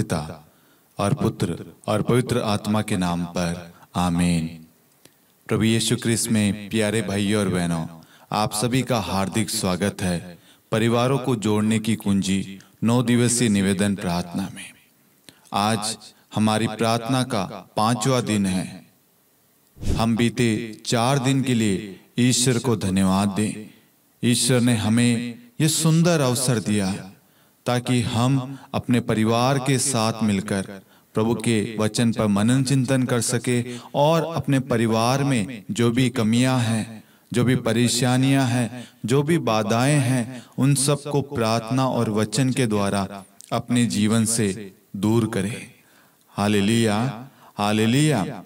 पिता और पुत्र और पवित्र आत्मा के नाम पर आमीन। प्रभु यीशु ख्रिस्त में प्यारे भाइयों और बहनों, आप सभी का हार्दिक स्वागत है परिवारों को जोड़ने की कुंजी 9 दिवसीय निवेदन प्रार्थना में। आज हमारी प्रार्थना का 5वां दिन है। हम बीते 4 दिन के लिए ईश्वर को धन्यवाद दें। ईश्वर ने हमें यह सुंदर अवसर दिया ताकि हम अपने परिवार के साथ मिलकर प्रभु के वचन पर मनन चिंतन कर सके और अपने परिवार में जो भी कमियां हैं, जो भी परेशानियां हैं, जो भी बाधाएं हैं, उन सब को प्रार्थना और वचन के द्वारा अपने जीवन से दूर करें। Hallelujah, hallelujah.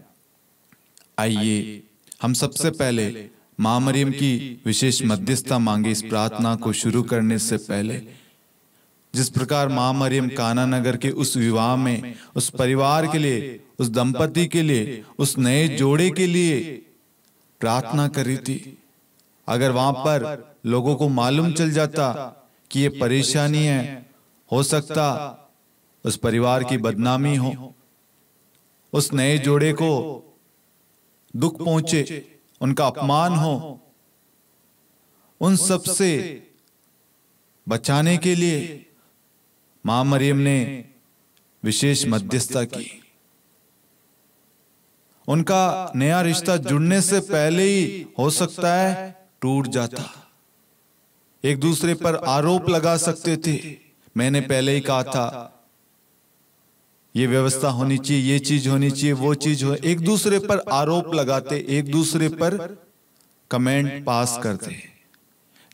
आइए हम सबसे पहले मां मरियम की विशेष मध्यस्थता मांगे। इस प्रार्थना को शुरू करने से पहले जिस प्रकार मां मरियम काना नगर के उस विवाह में उस परिवार के लिए, उस दंपति के लिए, उस नए जोड़े के लिए प्रार्थना कर रही थी, अगर वहां पर लोगों को मालूम चल जाता कि ये परेशानी है, हो सकता उस परिवार की बदनामी हो, उस नए जोड़े को दुख पहुंचे, उनका अपमान हो। उन सब से बचाने के लिए मां मरियम ने विशेष मध्यस्थता की। उनका नया रिश्ता जुड़ने से पहले ही हो सकता है टूट जाता। एक दूसरे पर आरोप लगा सकते थे। मैंने पहले ही कहा था ये व्यवस्था होनी चाहिए, ये चीज होनी चाहिए, वो चीज हो। एक दूसरे पर आरोप लगाते, एक दूसरे पर कमेंट पास करते।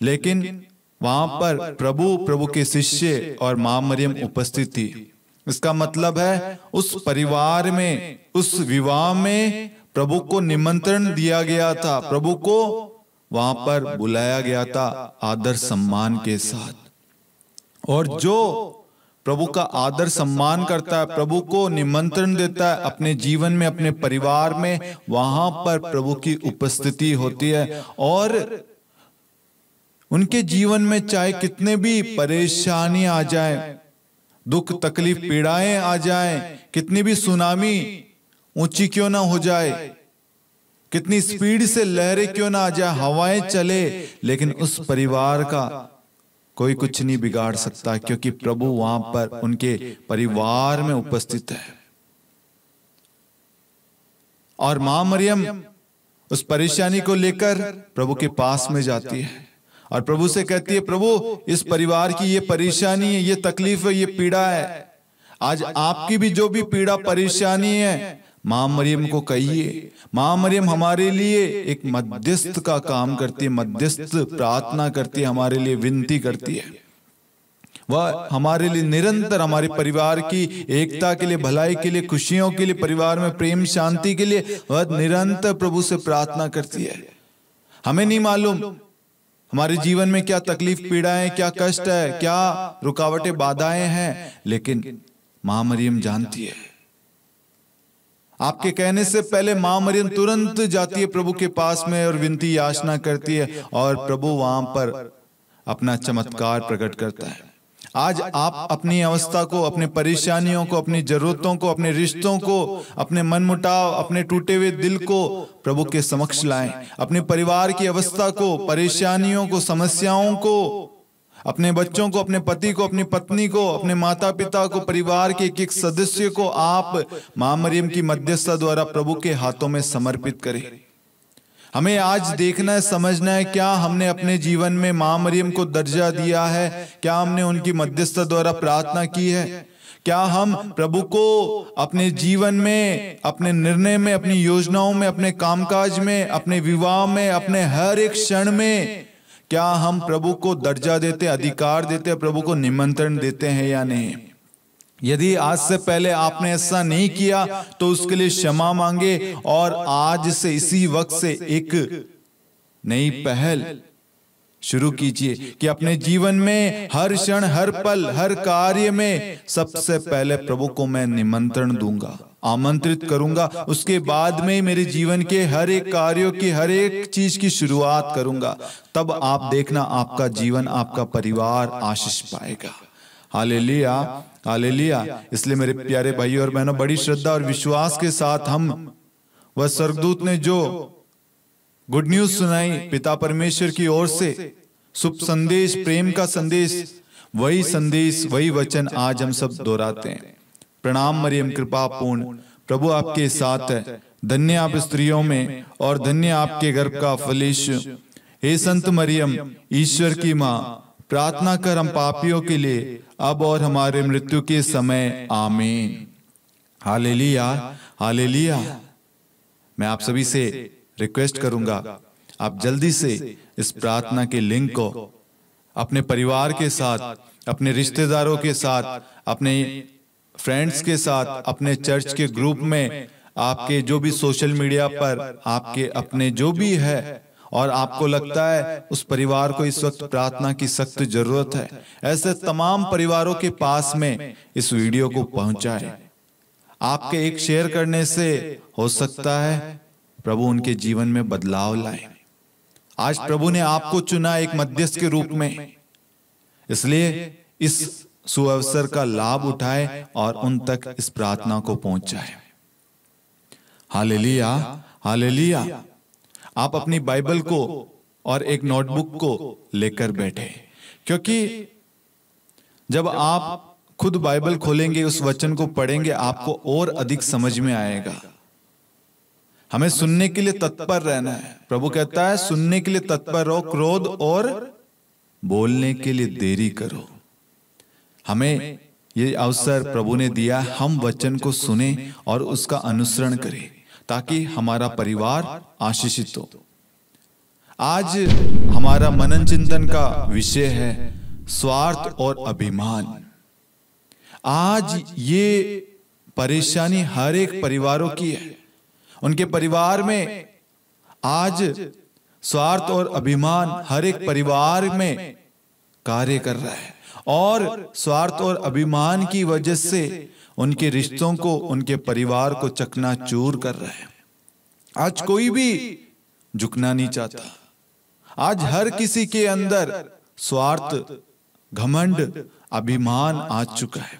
लेकिन वहां पर प्रभु के शिष्य और मां मरियम उपस्थित थी। इसका मतलब है उस परिवार में, उस विवाह में प्रभु को निमंत्रण दिया गया था, प्रभु को वहां पर बुलाया गया था आदर सम्मान के साथ। और जो प्रभु का आदर सम्मान करता है, प्रभु को निमंत्रण देता है अपने जीवन में, अपने परिवार में, वहां पर प्रभु की उपस्थिति होती है। और उनके जीवन में चाहे कितने भी परेशानी आ जाए, दुख तकलीफ पीड़ाएं आ जाएं, कितनी भी सुनामी ऊंची क्यों ना हो जाए, कितनी स्पीड से लहरें क्यों ना आ जाए, हवाएं चले, लेकिन उस परिवार का कोई कुछ नहीं बिगाड़ सकता, क्योंकि प्रभु वहां पर उनके परिवार में उपस्थित है। और मां मरियम उस परेशानी को लेकर प्रभु के पास में जाती है और प्रभु से कहती है, प्रभु इस परिवार की ये परेशानी है, ये तकलीफ है, ये पीड़ा है। आज आपकी भी जो भी पीड़ा परेशानी है, मां मरियम को कहिए। मां मरियम हमारे लिए एक मध्यस्थ का काम करती है, मध्यस्थ प्रार्थना करती है, हमारे लिए विनती करती है। वह हमारे लिए निरंतर हमारे परिवार की एकता के लिए, भलाई के लिए, खुशियों के लिए, परिवार में प्रेम शांति के लिए वह निरंतर प्रभु से प्रार्थना करती है। हमें नहीं मालूम हमारे जीवन में क्या तकलीफ पीड़ाएं, क्या कष्ट है, क्या रुकावटें बाधाएं हैं, लेकिन मां मरियम जानती है। आपके कहने से पहले मां मरियम तुरंत जाती है प्रभु के पास में और विनती याचना करती है और प्रभु वहां पर अपना चमत्कार प्रकट करता है। आज आप अपनी अवस्था को, अपने परेशानियों को, अपनी जरूरतों को, अपने रिश्तों को, अपने मनमुटाव, अपने टूटे हुए दिल को प्रभु के समक्ष लाएं। अपने परिवार की अवस्था को, परेशानियों को, समस्याओं को, अपने बच्चों को, अपने पति को, अपनी पत्नी को, अपने माता पिता को, परिवार के एक एक सदस्य को आप मां मरियम की मध्यस्थता द्वारा प्रभु के हाथों में समर्पित करें। हमें आज देखना है, समझना है, क्या हमने अपने जीवन में मां मरियम को दर्जा दिया है? क्या हमने उनकी मध्यस्थता द्वारा प्रार्थना की है? क्या हम प्रभु को अपने जीवन में, अपने निर्णय में, अपनी योजनाओं में, अपने कामकाज में, अपने विवाह में, अपने हर एक क्षण में क्या हम प्रभु को दर्जा देते, अधिकार देते, प्रभु को निमंत्रण देते हैं या नहीं? यदि आज से पहले आपने ऐसा नहीं किया तो उसके लिए क्षमा मांगे और आज से, इसी वक्त से एक नई पहल शुरू कीजिए कि अपने जीवन में हर क्षण, हर पल, हर कार्य में सबसे पहले प्रभु को मैं निमंत्रण दूंगा, आमंत्रित करूंगा। उसके बाद में मेरे जीवन के हर एक कार्यों की, हर एक चीज की शुरुआत करूंगा। तब आप देखना आपका जीवन, आपका परिवार आशीष पाएगा। हालेलुया। हालेलुया। इसलिए मेरे प्यारे भाइयों और बहनों, बड़ी श्रद्धा और विश्वास के साथ हम वह स्वर्गदूत ने जो गुड न्यूज सुनाई पिता परमेश्वर की ओर से, शुभ संदेश, प्रेम का संदेश, वही संदेश, वही वचन आज हम सब दोहराते हैं। प्रणाम मरियम कृपा पूर्ण, प्रभु आपके साथ है, धन्य आप स्त्रियों में और धन्य आपके गर्भ का फल यीशु। हे संत मरियम, ईश्वर की माँ, प्रार्थना कर हम पापियों के लिए, अब और हमारे मृत्यु के समय, आमीन। Hallelujah, hallelujah. मैं आप सभी से रिक्वेस्ट करूंगा, आप जल्दी से इस प्रार्थना के लिंक को अपने परिवार के साथ, अपने रिश्तेदारों के साथ, अपने फ्रेंड्स के साथ, अपने चर्च के ग्रुप में, आपके जो भी सोशल मीडिया पर आपके अपने जो भी है, और आपको लगता है उस परिवार को इस वक्त प्रार्थना की सख्त जरूरत है, ऐसे तमाम परिवारों के पास में इस वीडियो को पहुंचाएं। आपके एक शेयर करने से हो सकता है प्रभु उनके जीवन में बदलाव लाए। आज प्रभु ने आपको चुना एक मध्यस्थ के रूप में, इसलिए इस सुअवसर का लाभ उठाए और उन तक इस प्रार्थना को पहुंचाए। Hallelujah, hallelujah. आप अपनी बाइबल को और एक नोटबुक को लेकर बैठे, क्योंकि जब आप खुद बाइबल खोलेंगे, उस वचन को पढ़ेंगे, आपको और अधिक समझ में आएगा। हमें सुनने के लिए तत्पर रहना है। प्रभु कहता है सुनने के लिए तत्पर रहो, क्रोध और बोलने के लिए देरी करो। हमें ये अवसर प्रभु ने दिया, हम वचन को सुने और उसका अनुसरण करें, ताकि हमारा परिवार आशीषित हो। आज हमारा मनन चिंतन का विषय है स्वार्थ और अभिमान। आज ये परेशानी हर एक परिवारों की है। उनके परिवार में आज स्वार्थ और अभिमान हर एक परिवार में कार्य कर रहा है, और स्वार्थ और अभिमान की वजह से उनके रिश्तों को, उनके परिवार को चकनाचूर कर रहा है। आज कोई भी झुकना नहीं चाहता। आज हर किसी के अंदर स्वार्थ, घमंड, अभिमान आ चुका है।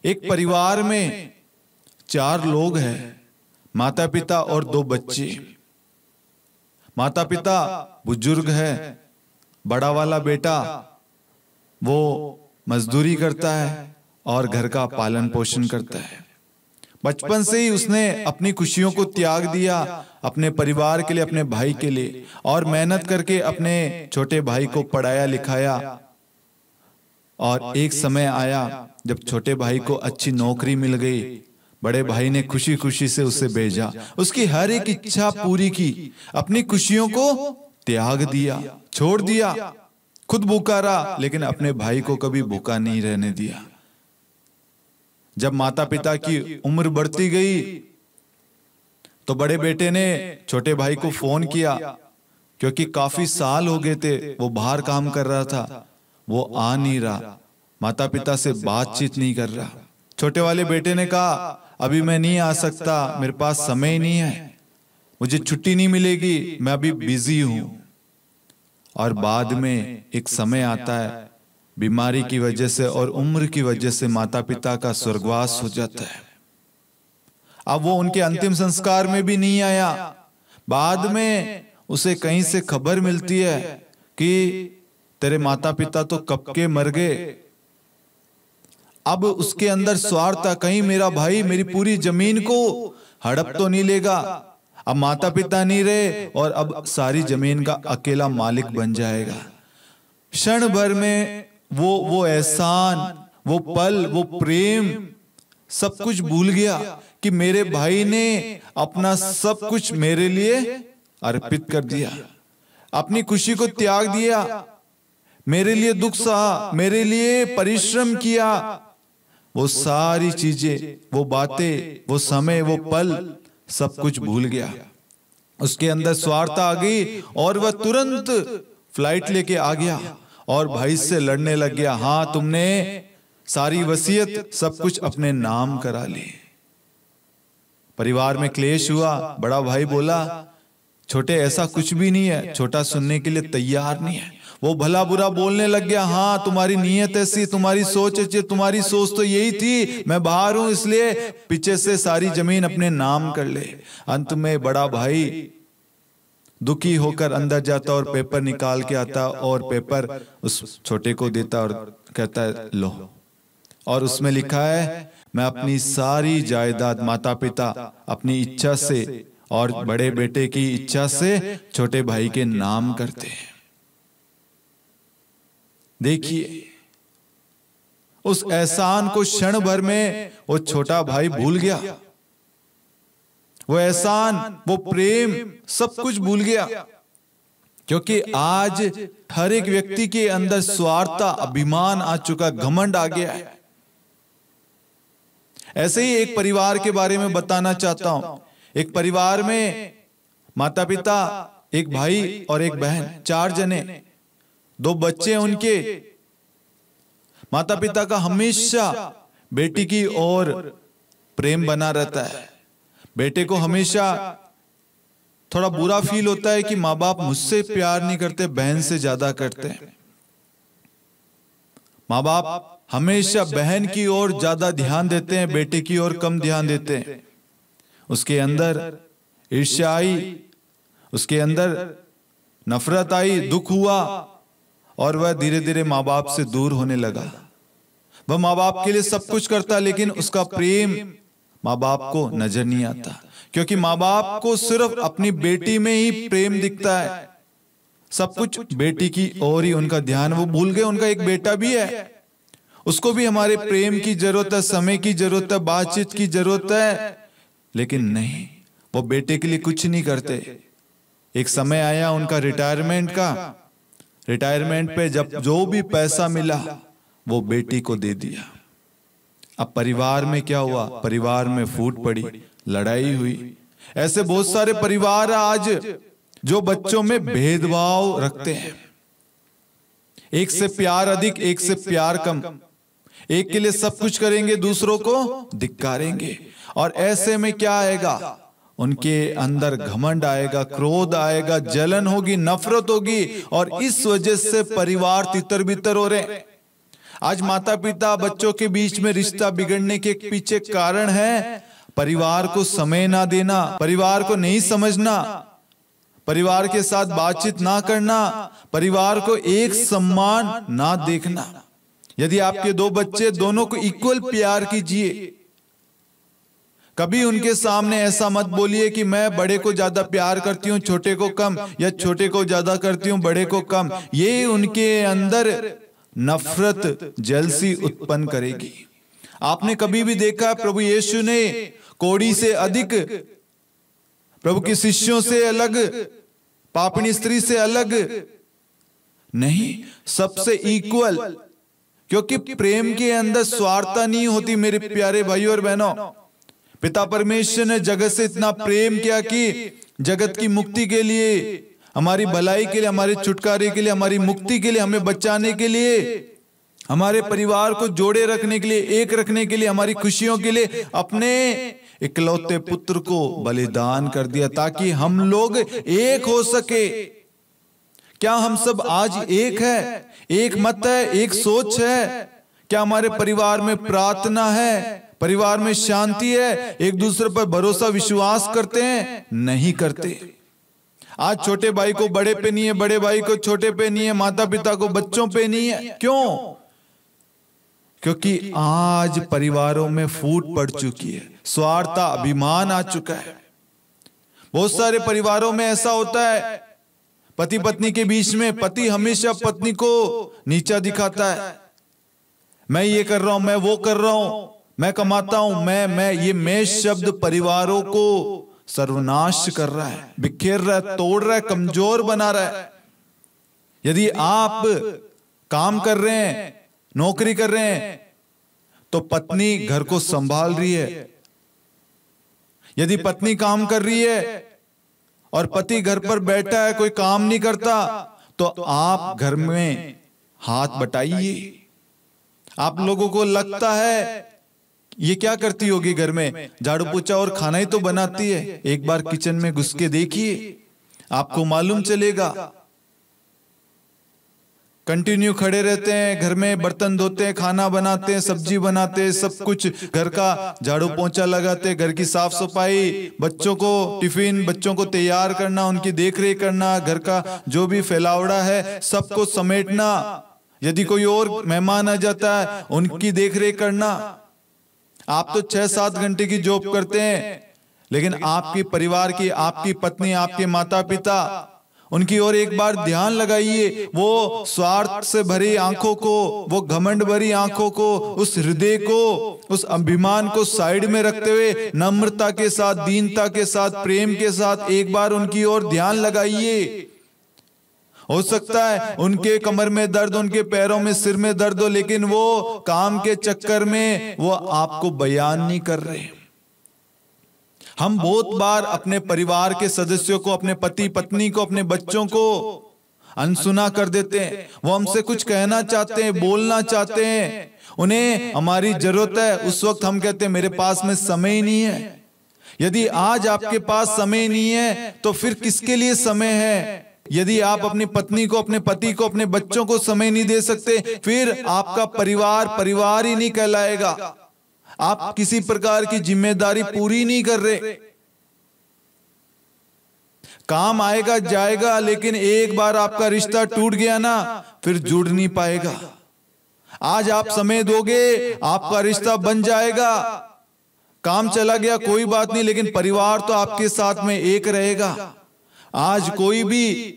एक परिवार में 4 लोग हैं, माता पिता और 2 बच्चे। माता पिता बुजुर्ग है, बड़ा वाला बेटा वो मजदूरी करता है और घर का पालन पोषण करता है। बचपन से ही उसने अपनी खुशियों को त्याग दिया अपने परिवार के लिए, अपने भाई के लिए, और मेहनत करके अपने छोटे भाई को पढ़ाया लिखाया। और एक समय आया जब छोटे भाई को अच्छी नौकरी मिल गई, बड़े भाई ने खुशी खुशी से उसे भेजा, उसकी हर एक इच्छा पूरी की, अपनी खुशियों को त्याग दिया, छोड़ दिया, खुद भूखा रहा, लेकिन अपने भाई को कभी भूखा नहीं रहने दिया। जब माता पिता की उम्र बढ़ती गई तो बड़े बेटे ने छोटे भाई को फोन किया, क्योंकि काफी साल हो गए थे वो बाहर काम कर रहा था, वो आ नहीं रहा, माता पिता से बातचीत नहीं कर रहा। छोटे वाले बेटे ने कहा अभी मैं नहीं आ सकता, मेरे पास समय ही नहीं है, मुझे छुट्टी नहीं मिलेगी, मैं अभी बिजी हूं। और बाद में एक समय आता है, बीमारी की वजह से और उम्र की वजह से माता पिता का स्वर्गवास हो जाता है। अब वो उनके अंतिम संस्कार में भी नहीं आया। बाद में उसे कहीं से खबर मिलती है कि तेरे माता पिता तो कब के मर गए। अब उसके अंदर स्वार्थ था, कहीं मेरा भाई मेरी पूरी जमीन को हड़प तो नहीं लेगा। अब माता पिता नहीं रहे और अब सारी जमीन का अकेला मालिक बन जाएगा। क्षण भर में वो एहसान, वो पल, वो प्रेम, सब कुछ भूल गया कि मेरे भाई ने अपना सब कुछ मेरे लिए अर्पित कर दिया, अपनी खुशी को त्याग दिया, मेरे लिए दुख सहा, मेरे लिए परिश्रम किया। वो सारी चीजें, वो बातें, वो समय, वो पल, सब कुछ भूल गया। उसके अंदर स्वार्थ आ गई और वह तुरंत फ्लाइट लेके आ गया और भाई से लड़ने लग गया। हाँ, तुमने सारी वसीयत सब कुछ अपने नाम करा ली। परिवार में क्लेश हुआ। बड़ा भाई बोला छोटे ऐसा कुछ भी नहीं है। छोटा सुनने के लिए तैयार नहीं है। वो भला बुरा बोलने लग गया, हाँ तुम्हारी नीयत ऐसी, तुम्हारी सोच ऐसी, तुम्हारी सोच तो यही थी, मैं बाहर हूं इसलिए पीछे से सारी जमीन अपने नाम कर ले। अंत में बड़ा भाई दुखी होकर अंदर जाता और पेपर निकाल के आता और पेपर उस छोटे को देता और कहता है लो, और उसमें लिखा है मैं अपनी सारी जायदाद, माता पिता अपनी इच्छा से और बड़े बेटे की इच्छा से छोटे भाई के नाम करते हैं। देखिए उस एहसान को क्षण भर में वो छोटा भाई भूल गया, वो एहसान, वो प्रेम, सब कुछ भूल गया, क्योंकि आज हर एक व्यक्ति के अंदर स्वार्थ, अभिमान आ चुका, घमंड आ गया है। ऐसे ही एक परिवार के बारे में बताना चाहता हूं। एक परिवार में माता पिता, एक भाई और एक बहन, 4 जने, 2 बच्चे उनके। माता पिता का हमेशा बेटी की ओर प्रेम बना रहता है। बेटे को हमेशा थोड़ा बुरा फील होता है कि माँ बाप मुझसे प्यार नहीं करते, बहन से ज्यादा करते हैं। माँ बाप हमेशा बहन की ओर ज्यादा ध्यान देते हैं, बेटे की ओर कम ध्यान देते हैं। उसके अंदर ईर्ष्या आई, उसके अंदर नफरत आई, दुख हुआ, और वह धीरे धीरे माँ बाप से दूर होने लगा। वह माँ बाप के लिए सब कुछ करता, लेकिन उसका प्रेम माँ बाप को नजर नहीं आता, क्योंकि माँ बाप को सिर्फ अपनी बेटी में ही प्रेम दिखता है। सब कुछ बेटी की ओर ही उनका ध्यान, वो भूल गए उनका एक बेटा भी है, उसको भी हमारे प्रेम की जरूरत है, समय की जरूरत है, बातचीत की जरूरत है, लेकिन नहीं, वो बेटे के लिए कुछ नहीं करते। एक समय आया उनका रिटायरमेंट का, रिटायरमेंट पे जब जो भी पैसा मिला वो बेटी को दे दिया। अब परिवार में क्या हुआ? परिवार में फूट पड़ी, लड़ाई हुई। ऐसे बहुत सारे परिवार आज जो बच्चों में भेदभाव रखते हैं, एक से प्यार अधिक, एक से प्यार कम, एक के लिए सब कुछ करेंगे, दूसरों को धिक्कारेंगे। और ऐसे में क्या आएगा? उनके अंदर घमंड आएगा, क्रोध आएगा, जलन होगी, नफरत होगी, और इस वजह से परिवार तितर बितर हो रहे। आज माता पिता बच्चों के बीच में रिश्ता बिगड़ने के पीछे कारण है परिवार को समय ना देना, परिवार को नहीं समझना, परिवार के साथ बातचीत ना करना, परिवार को एक सम्मान ना देखना। यदि आपके 2 बच्चे, दोनों को इक्वल प्यार कीजिए। कभी उनके सामने ऐसा मत बोलिए कि मैं बड़े को ज्यादा प्यार करती हूं, छोटे को कम, या छोटे को ज्यादा करती हूं, बड़े को कम। ये उनके अंदर नफरत, जलसी उत्पन्न करेगी। आपने कभी भी देखा प्रभु यीशु ने कोढ़ी से अधिक, प्रभु के शिष्यों से अलग, पापणी स्त्री से अलग नहीं, सबसे इक्वल, क्योंकि प्रेम के अंदर स्वार्थता नहीं होती। मेरे प्यारे भाइयों और बहनों, पिता परमेश्वर ने जगत से इतना प्रेम किया कि जगत की मुक्ति के लिए, हमारी भलाई के लिए, हमारे छुटकारे के लिए, हमारी मुक्ति के लिए, हमें बचाने के लिए, हमारे परिवार को जोड़े रखने के लिए, एक रखने के लिए, हमारी खुशियों के लिए अपने इकलौते पुत्र को बलिदान कर दिया, ताकि हम लोग एक हो सके। क्या हम सब आज एक है, एक मत है, एक सोच है? क्या हमारे परिवार में प्रार्थना है, परिवार में शांति है, एक दूसरे पर भरोसा, विश्वास करते हैं? नहीं करते। आज छोटे भाई को बड़े पे नहीं है, बड़े भाई को छोटे पे नहीं है, माता पिता को बच्चों पे नहीं है। क्यों? क्योंकि आज परिवारों में फूट पड़ चुकी है, स्वार्थ, अभिमान आ चुका है। बहुत सारे परिवारों में ऐसा होता है, पति पत्नी के बीच में पति हमेशा पत्नी को नीचा दिखाता है। मैं ये कर रहा हूं, मैं वो कर रहा हूं, मैं कमाता हूं, मैं ये मैं शब्द परिवारों को सर्वनाश कर रहा है, बिखेर रहा है, तोड़ रहा है, कमजोर बना रहा है। यदि आप काम कर रहे हैं, नौकरी कर रहे हैं, तो पत्नी घर को संभाल रही है। यदि पत्नी काम कर रही है और पति घर पर बैठा है, कोई काम नहीं करता, तो आप घर में हाथ बटाइए। आप लोगों को लगता है ये क्या करती होगी घर में, झाड़ू पोछा और खाना ही तो बनाती है। एक बार किचन में घुस के देखिए, आपको मालूम चलेगा। कंटिन्यू खड़े रहते हैं, घर में बर्तन धोते हैं, खाना बनाते हैं, सब्जी बनाते हैं, सब कुछ, घर का झाड़ू पोंछा लगाते हैं, घर की साफ सफाई, बच्चों को टिफिन, बच्चों को तैयार करना, उनकी देखरेख करना, घर का जो भी फैलावड़ा है सबको समेटना, यदि कोई और मेहमान आ जाता है उनकी देखरेख करना। आप तो 6-7 घंटे की जॉब करते हैं, लेकिन आपकी परिवार की, आपकी पत्नी, आपके माता पिता, उनकी ओर एक बार ध्यान लगाइए। वो स्वार्थ से भरी आंखों को, वो घमंड भरी आंखों को, उस हृदय को, उस अभिमान को साइड में रखते हुए नम्रता के साथ, दीनता के साथ, प्रेम के साथ एक बार उनकी ओर ध्यान लगाइए। हो सकता है उनके कमर में दर्द, उनके पैरों में, सिर में दर्द हो, लेकिन वो काम के चक्कर में वो आपको बयान नहीं कर रहे। हम बहुत बार अपने परिवार के सदस्यों को, अपने पति पत्नी को, अपने बच्चों को अनसुना कर देते हैं। वो हमसे कुछ कहना चाहते हैं, बोलना चाहते हैं, उन्हें हमारी जरूरत है, उस वक्त हम कहते हैं मेरे पास में समय ही नहीं है। यदि आज आपके पास समय नहीं है तो फिर किसके लिए समय है? यदि आप अपनी पत्नी को, अपने पति को, अपने बच्चों को समय नहीं दे सकते, फिर आपका परिवार परिवार ही नहीं कहलाएगा। आप किसी प्रकार की जिम्मेदारी पूरी नहीं कर रहे। काम आएगा जाएगा, लेकिन एक बार आपका रिश्ता टूट गया ना, फिर जुड़ नहीं पाएगा। आज आप समय दोगे, आपका रिश्ता बन जाएगा। काम चला गया कोई बात नहीं, लेकिन परिवार तो आपके साथ में एक रहेगा। आज कोई भी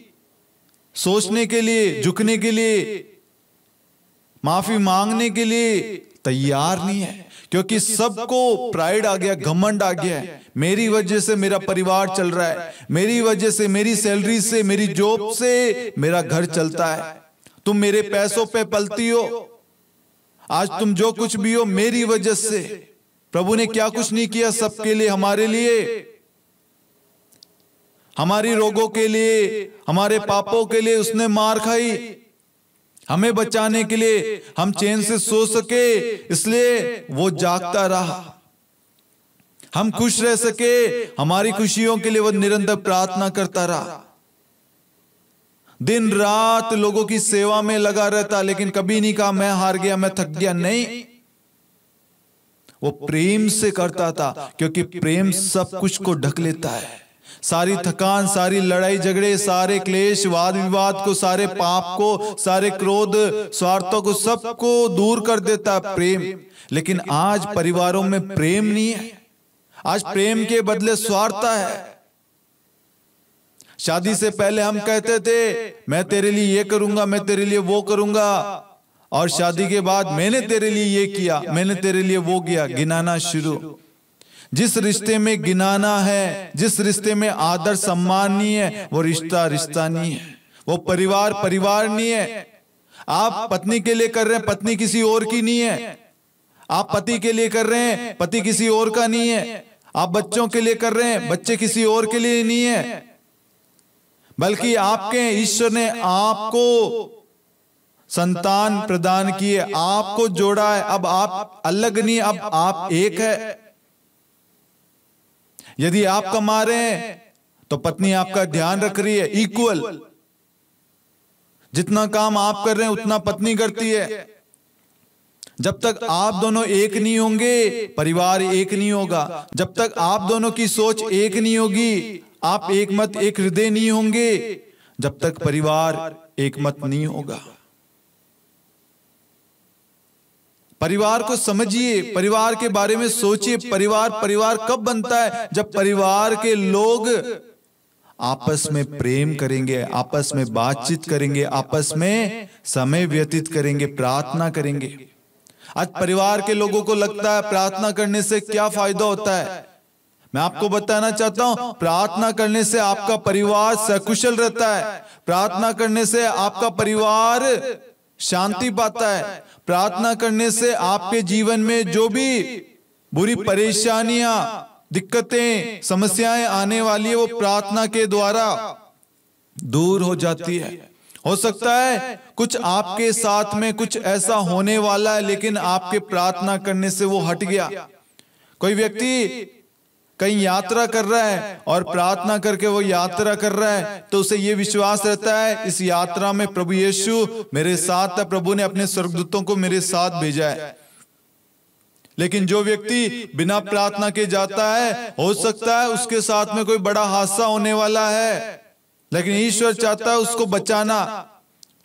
सोचने के लिए, झुकने के लिए, माफी मांगने के लिए तैयार नहीं है, क्योंकि सबको प्राइड आ गया, घमंड आ गया है। मेरी वजह से मेरा परिवार चल रहा है, मेरी वजह से, मेरी सैलरी से, मेरी जॉब से मेरा घर चलता है, तुम मेरे पैसों पे पलती हो, आज तुम जो कुछ भी हो मेरी वजह से। प्रभु ने क्या कुछ नहीं किया सबके लिए, हमारे लिए, हमारी रोगों के लिए, हमारे पापों के लिए उसने मार खाई, हमें बचाने के लिए हम चैन से सो सके, इसलिए वो जागता रहा। हम खुश रह सके, हमारी खुशियों के लिए वो निरंतर प्रार्थना करता रहा। दिन रात लोगों की सेवा में लगा रहता, लेकिन कभी नहीं कहा मैं हार गया, मैं थक गया। नहीं, वो प्रेम से करता था, क्योंकि प्रेम सब कुछ को ढक लेता है। सारी थकान, सारी लड़ाई झगड़े, सारे क्लेश, वाद विवाद को, सारे पाप को, सारे क्रोध, स्वार्थों को, सबको दूर कर देता है प्रेम। लेकिन आज परिवारों में प्रेम नहीं है, आज प्रेम के बदले स्वार्थ है। शादी से पहले हम कहते थे मैं तेरे लिए ये करूंगा, मैं तेरे लिए वो करूंगा, और शादी के बाद मैंने तेरे लिए ये किया, मैंने तेरे लिए वो किया, गिनाना शुरू। जिस रिश्ते में गिनाना है, जिस रिश्ते में आदर सम्मान नहीं है, वो रिश्ता रिश्ता नहीं है, वो परिवार परिवार नहीं है। आप पत्नी के लिए कर रहे हैं, पत्नी किसी और की नहीं है। आप पति के लिए कर रहे हैं, पति किसी और का नहीं है। आप बच्चों के लिए कर रहे हैं, बच्चे किसी और के लिए नहीं है, बल्कि आपके ईश्वर ने आपको संतान प्रदान किए, आपको जोड़ा है। अब आप अलग नहीं, अब आप एक है। यदि आप कमा रहे हैं तो पत्नी आपका ध्यान रख रही है, इक्वल। जितना काम आप कर रहे हैं उतना पत्नी करती है। जब तक आप दोनों एक नहीं होंगे, परिवार एक नहीं होगा। जब तक आप दोनों की सोच एक नहीं होगी, आप एक मत, एक हृदय नहीं होंगे, जब तक परिवार एक मत नहीं होगा। परिवार को समझिए, परिवार के बारे में सोचिए। परिवार कब बनता है? जब परिवार के लोग आपस में प्रेम करेंगे, आपस में बातचीत करेंगे, आपस में समय व्यतीत करेंगे, प्रार्थना करेंगे। आज परिवार के लोगों को लगता है प्रार्थना करने से क्या फायदा होता है। मैं आपको बताना चाहता हूं, प्रार्थना करने से आपका परिवार सकुशल रहता है, प्रार्थना करने से आपका परिवार शांति पाता है, प्रार्थना करने से आपके जीवन में जो भी बुरी परेशानियां, दिक्कतें, समस्याएं आने वाली है, वो प्रार्थना के द्वारा दूर हो जाती है। हो सकता है कुछ आपके साथ में कुछ ऐसा होने वाला है, लेकिन आपके प्रार्थना करने से वो हट गया। कोई व्यक्ति कहीं यात्रा कर रहा है और प्रार्थना करके वो यात्रा कर रहा है, तो उसे ये विश्वास रहता है इस यात्रा में प्रभु यीशु मेरे साथ है, प्रभु ने अपने स्वर्गदूतों को मेरे साथ भेजा है। लेकिन जो व्यक्ति बिना प्रार्थना के जाता है, हो सकता है उसके साथ में कोई बड़ा हादसा होने वाला है, लेकिन ईश्वर चाहता है उसको बचाना।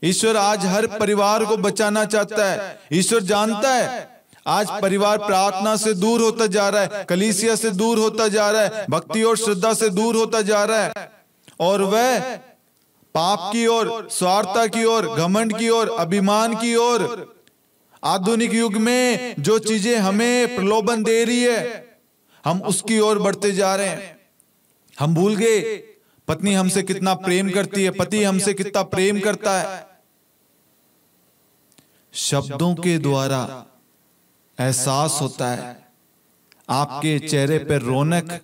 ईश्वर आज हर परिवार को बचाना चाहता है। ईश्वर जानता है आज परिवार प्रार्थना से दूर होता जा रहा है, कलीसिया से दूर होता जा रहा है, भक्ति और श्रद्धा से दूर होता जा रहा है, और वह पाप की ओर, स्वार्थता की ओर, घमंड की ओर, अभिमान की ओर, आधुनिक युग में जो चीजें हमें प्रलोभन दे रही है, हम उसकी ओर बढ़ते जा रहे हैं। हम भूल गए पत्नी हमसे कितना प्रेम करती है, पति हमसे कितना प्रेम करता है। शब्दों के द्वारा एहसास होता है, आपके चेहरे पर रौनक,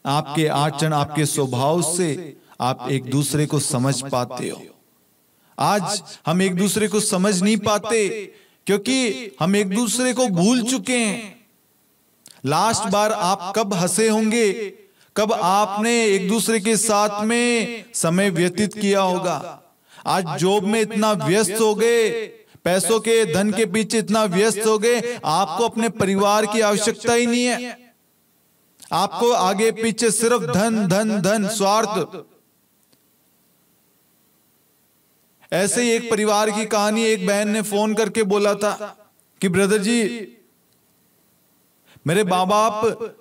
आपके आचरण, आपके स्वभाव से आप एक दूसरे को समझ पाते हो। आज हम एक दूसरे को समझ नहीं पाते क्योंकि हम एक दूसरे को भूल चुके हैं। लास्ट बार आप कब हंसे होंगे, कब आपने एक दूसरे के साथ में समय व्यतीत किया होगा। आज जॉब में इतना व्यस्त हो गए, पैसों के, धन के पीछे इतना व्यस्त हो गए, आपको अपने परिवार की आवश्यकता ही नहीं है। आपको आगे पीछे सिर्फ धन धन धन, स्वार्थ। ऐसे ही एक परिवार की कहानी, एक बहन ने फोन करके बोला था कि ब्रदर जी, मेरे माँ बाप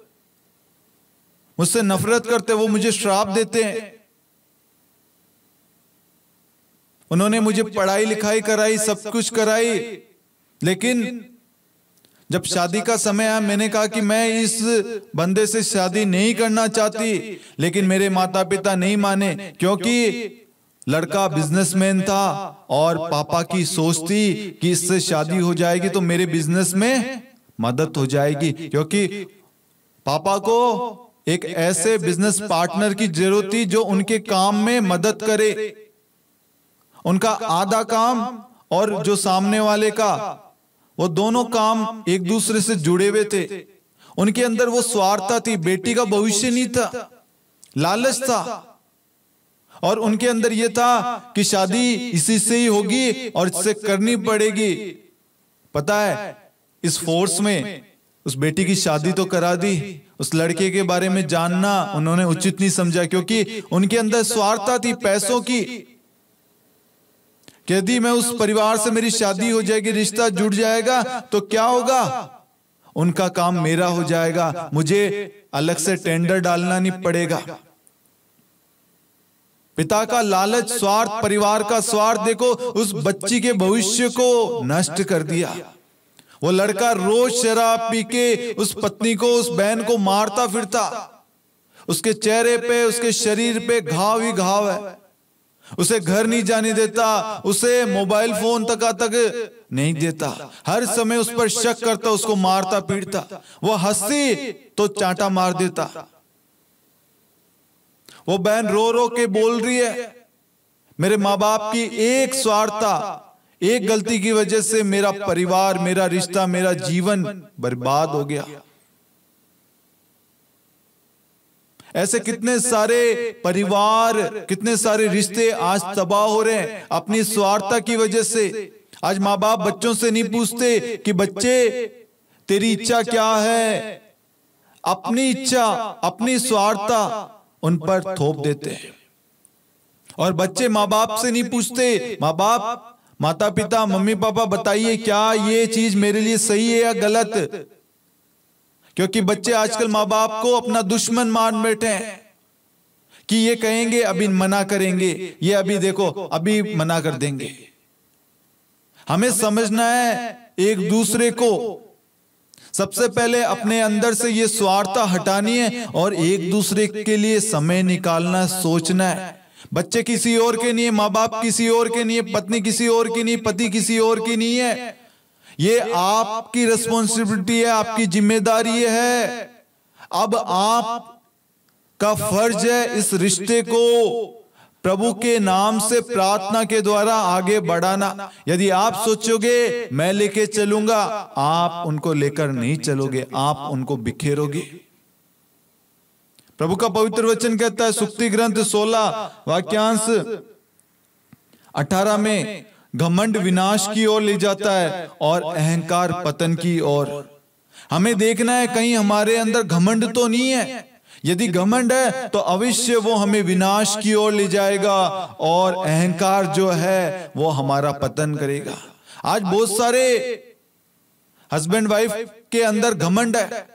मुझसे नफरत करते, वो मुझे श्राप देते हैं। उन्होंने मुझे पढ़ाई लिखाई कराई, सब कुछ कराई, लेकिन जब शादी का समय आया, मैंने कहा कि मैं इस बंदे से शादी नहीं करना चाहती, लेकिन मेरे माता पिता नहीं माने, क्योंकि लड़का बिजनेसमैन था और पापा की सोच थी कि इससे शादी हो जाएगी तो मेरे बिजनेस में मदद हो जाएगी, क्योंकि पापा को एक ऐसे बिजनेस पार्टनर की जरूरत थी जो उनके काम में मदद करे। उनका आधा काम और जो सामने वाले का, वो दोनों काम एक दूसरे से जुड़े हुए थे। उनके अंदर वो स्वार्थता थी, बेटी का भविष्य नहीं था, लालच था, और उनके अंदर यह था कि शादी इसी से ही होगी और इससे करनी पड़ेगी। पता है, इस फोर्स में उस बेटी की शादी तो करा दी, उस लड़के के बारे में जानना उन्होंने उचित नहीं समझा, क्योंकि उनके अंदर स्वार्थता थी पैसों की। यदि मैं उस परिवार से मेरी शादी हो जाएगी, रिश्ता जुड़ जाएगा, तो क्या होगा, उनका काम मेरा हो जाएगा, मुझे अलग से टेंडर डालना नहीं पड़ेगा। पिता का लालच, स्वार्थ, परिवार का स्वार्थ, देखो उस बच्ची के भविष्य को नष्ट कर दिया। वो लड़का रोज शराब पी के उस पत्नी को, उस बहन को मारता फिरता। उसके चेहरे पे, उसके शरीर पे घाव ही घाव है। उसे घर नहीं जाने देता, उसे मोबाइल फोन तक नहीं देता, हर समय उस पर शक करता, उसको मारता पीटता। वो हंसी तो चांटा मार देता। वो बहन रो रो के बोल रही है, मेरे माँ बाप की एक स्वार्थता, एक गलती की वजह से मेरा परिवार, मेरा रिश्ता, मेरा जीवन बर्बाद हो गया। ऐसे कितने सारे परिवार, कितने सारे रिश्ते आज तबाह हो रहे हैं अपनी स्वार्थता की वजह से। आज माँ बाप बच्चों से नहीं पूछते कि बच्चे तेरी इच्छा क्या है, अपनी इच्छा, अपनी स्वार्थता उन पर थोप देते हैं। और बच्चे माँ बाप से नहीं पूछते, माँ बाप, माता पिता, मम्मी पापा बताइए क्या ये चीज मेरे लिए सही है या गलत। क्योंकि बच्चे आजकल माँ बाप को अपना दुश्मन मान बैठे हैं कि ये कहेंगे अभी मना करेंगे, ये अभी देखो अभी मना कर देंगे। हमें समझना है एक दूसरे को, सबसे पहले अपने अंदर से ये स्वार्थता हटानी है और एक दूसरे के लिए समय निकालना, सोचना है। बच्चे किसी और के नहीं है, माँ बाप किसी और के नहीं है, पत्नी किसी और की नहीं, पति किसी और की नहीं है। ये आपकी रिस्पॉन्सिबिलिटी है, आपकी जिम्मेदारी है। अब आप का फर्ज है इस रिश्ते को प्रभु के नाम से प्रार्थना के द्वारा आगे बढ़ाना। यदि आप सोचोगे मैं लेके चलूंगा, आप उनको लेकर नहीं चलोगे, आप उनको बिखेरोगे। प्रभु का पवित्र वचन कहता है सुक्ति ग्रंथ 16 वाक्यांश 18 में, घमंड विनाश की ओर ले जाता है और अहंकार पतन की ओर। हमें देखना है कहीं हमारे अंदर घमंड तो नहीं है। यदि घमंड है तो अवश्य वो हमें विनाश की ओर ले जाएगा और अहंकार जो है वो हमारा पतन करेगा। आज बहुत सारे हस्बैंड वाइफ के अंदर घमंड है।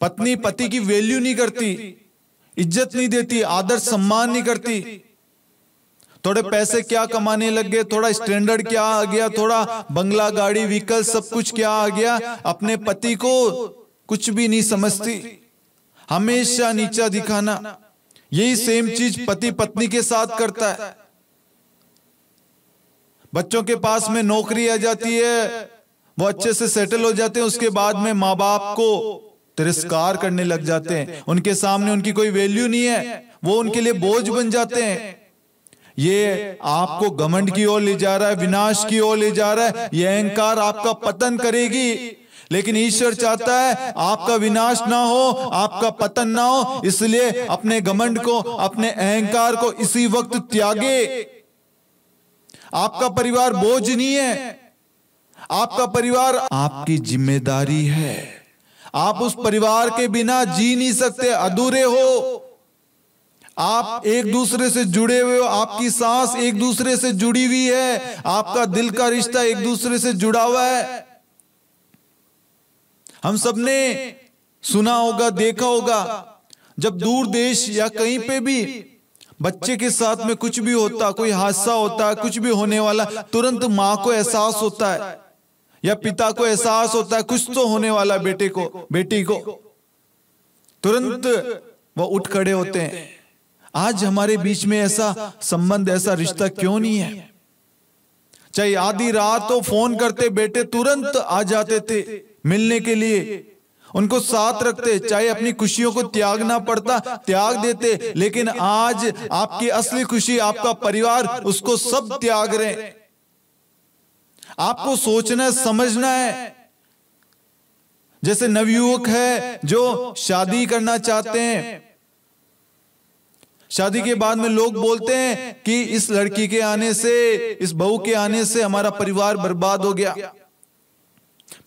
पत्नी पति की वैल्यू नहीं करती, इज्जत नहीं देती, आदर सम्मान नहीं करती। थोड़े पैसे क्या कमाने लग गए, थोड़ा स्टैंडर्ड क्या आ गया, थोड़ा बंगला गाड़ी व्हीकल सब कुछ क्या आ गया, अपने पति को कुछ भी नहीं समझती, हमेशा नीचा दिखाना। यही सेम चीज पति पत्नी के साथ करता है। बच्चों के पास में नौकरी आ जाती है, वो अच्छे से सेटल हो जाते हैं, उसके बाद में माँ बाप को तिरस्कार करने लग जाते हैं। उनके सामने उनकी कोई वैल्यू नहीं है, वो उनके लिए बोझ बन जाते हैं। ये आपको घमंड की ओर ले जा रहा है, विनाश की ओर ले जा रहा है। ये अहंकार आपका पतन करेगी। लेकिन ईश्वर चाहता है आपका विनाश ना हो, आपका पतन ना हो। इसलिए अपने घमंड को, अपने अहंकार को इसी वक्त त्यागे। आपका परिवार बोझ नहीं है, आपका परिवार आपकी जिम्मेदारी है। आप उस परिवार के बिना जी नहीं सकते, अधूरे हो। आप एक दूसरे से जुड़े हुए हो, आपकी सांस एक दूसरे से जुड़ी हुई है, आपका दिल का रिश्ता एक दूसरे से जुड़ा हुआ है। हम सबने सुना होगा, देखा होगा, जब दूर देश या कहीं पे भी बच्चे के साथ में कुछ भी होता, कोई हादसा होता, कुछ भी होने वाला, तुरंत माँ को एहसास होता है या पिता को एहसास होता है कुछ तो होने वाला बेटे को, बेटी को, तुरंत वो उठ खड़े होते हैं। आज हमारे बीच में ऐसा संबंध, ऐसा रिश्ता क्यों नहीं है? चाहे आधी रात हो, फोन करते बेटे तुरंत आ जाते थे मिलने के लिए, उनको साथ रखते, चाहे अपनी खुशियों को त्यागना पड़ता त्याग देते। लेकिन आज आपकी असली खुशी, आपका परिवार, उसको सब त्याग रहे हैं। आपको सोचना है, समझना है। जैसे नवयुवक है जो शादी करना चाहते हैं, शादी के बाद में लोग बोलते हैं कि इस लड़की के आने से, इस बहू के आने से हमारा परिवार बर्बाद हो गया।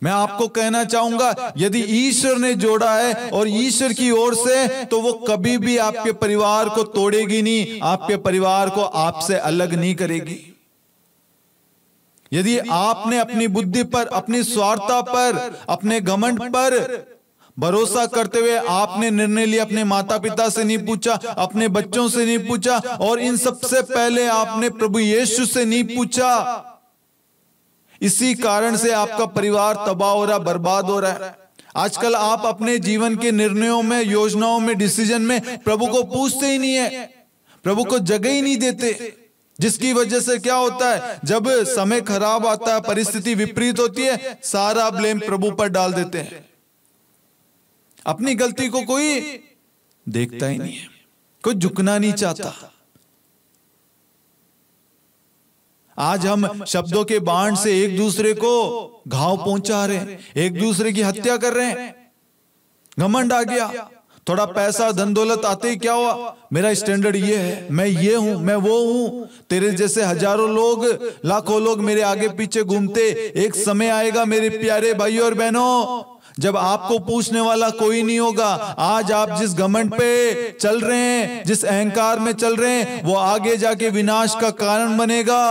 मैं आपको कहना चाहूंगा, यदि ईश्वर ने जोड़ा है और ईश्वर की ओर से, तो वो कभी भी आपके परिवार को तोड़ेगी नहीं, आपके परिवार को आपसे अलग नहीं करेगी। यदि आपने अपनी बुद्धि पर, अपनी स्वार्थता पर, अपने घमंड पर भरोसा करते हुए आपने निर्णय लिया, अपने माता पिता से नहीं पूछा, अपने बच्चों से नहीं पूछा, और इन सबसे पहले आपने प्रभु यीशु से नहीं पूछा, इसी कारण से आपका परिवार तबाह हो रहा, बर्बाद हो रहा है। आजकल आप अपने जीवन के निर्णयों में, योजनाओं में, डिसीजन में प्रभु को पूछते ही नहीं है, प्रभु को जगह ही नहीं देते। जिसकी वजह से क्या होता है, जब समय खराब आता है, परिस्थिति विपरीत होती है, सारा ब्लेम प्रभु पर डाल देते हैं। अपनी गलती को कोई देखता ही नहीं है, कोई झुकना नहीं चाहता। आज हम शब्दों के बाण से एक दूसरे को घाव पहुंचा रहे हैं, एक दूसरे की हत्या कर रहे हैं। घमंड आ गया, थोड़ा पैसा धन दौलत आते ही क्या हुआ, मेरा स्टैंडर्ड ये है, मैं ये हूं, मैं वो हूं। तेरे जैसे हजारों लोग, लाखों लोग मेरे आगे पीछे घूमते। एक समय आएगा मेरे प्यारे भाइयों और बहनों, जब आपको पूछने वाला कोई नहीं होगा। आज आप जिस घमंड पे चल रहे हैं, जिस अहंकार में चल रहे हैं, वो आगे जाके विनाश का कारण बनेगा।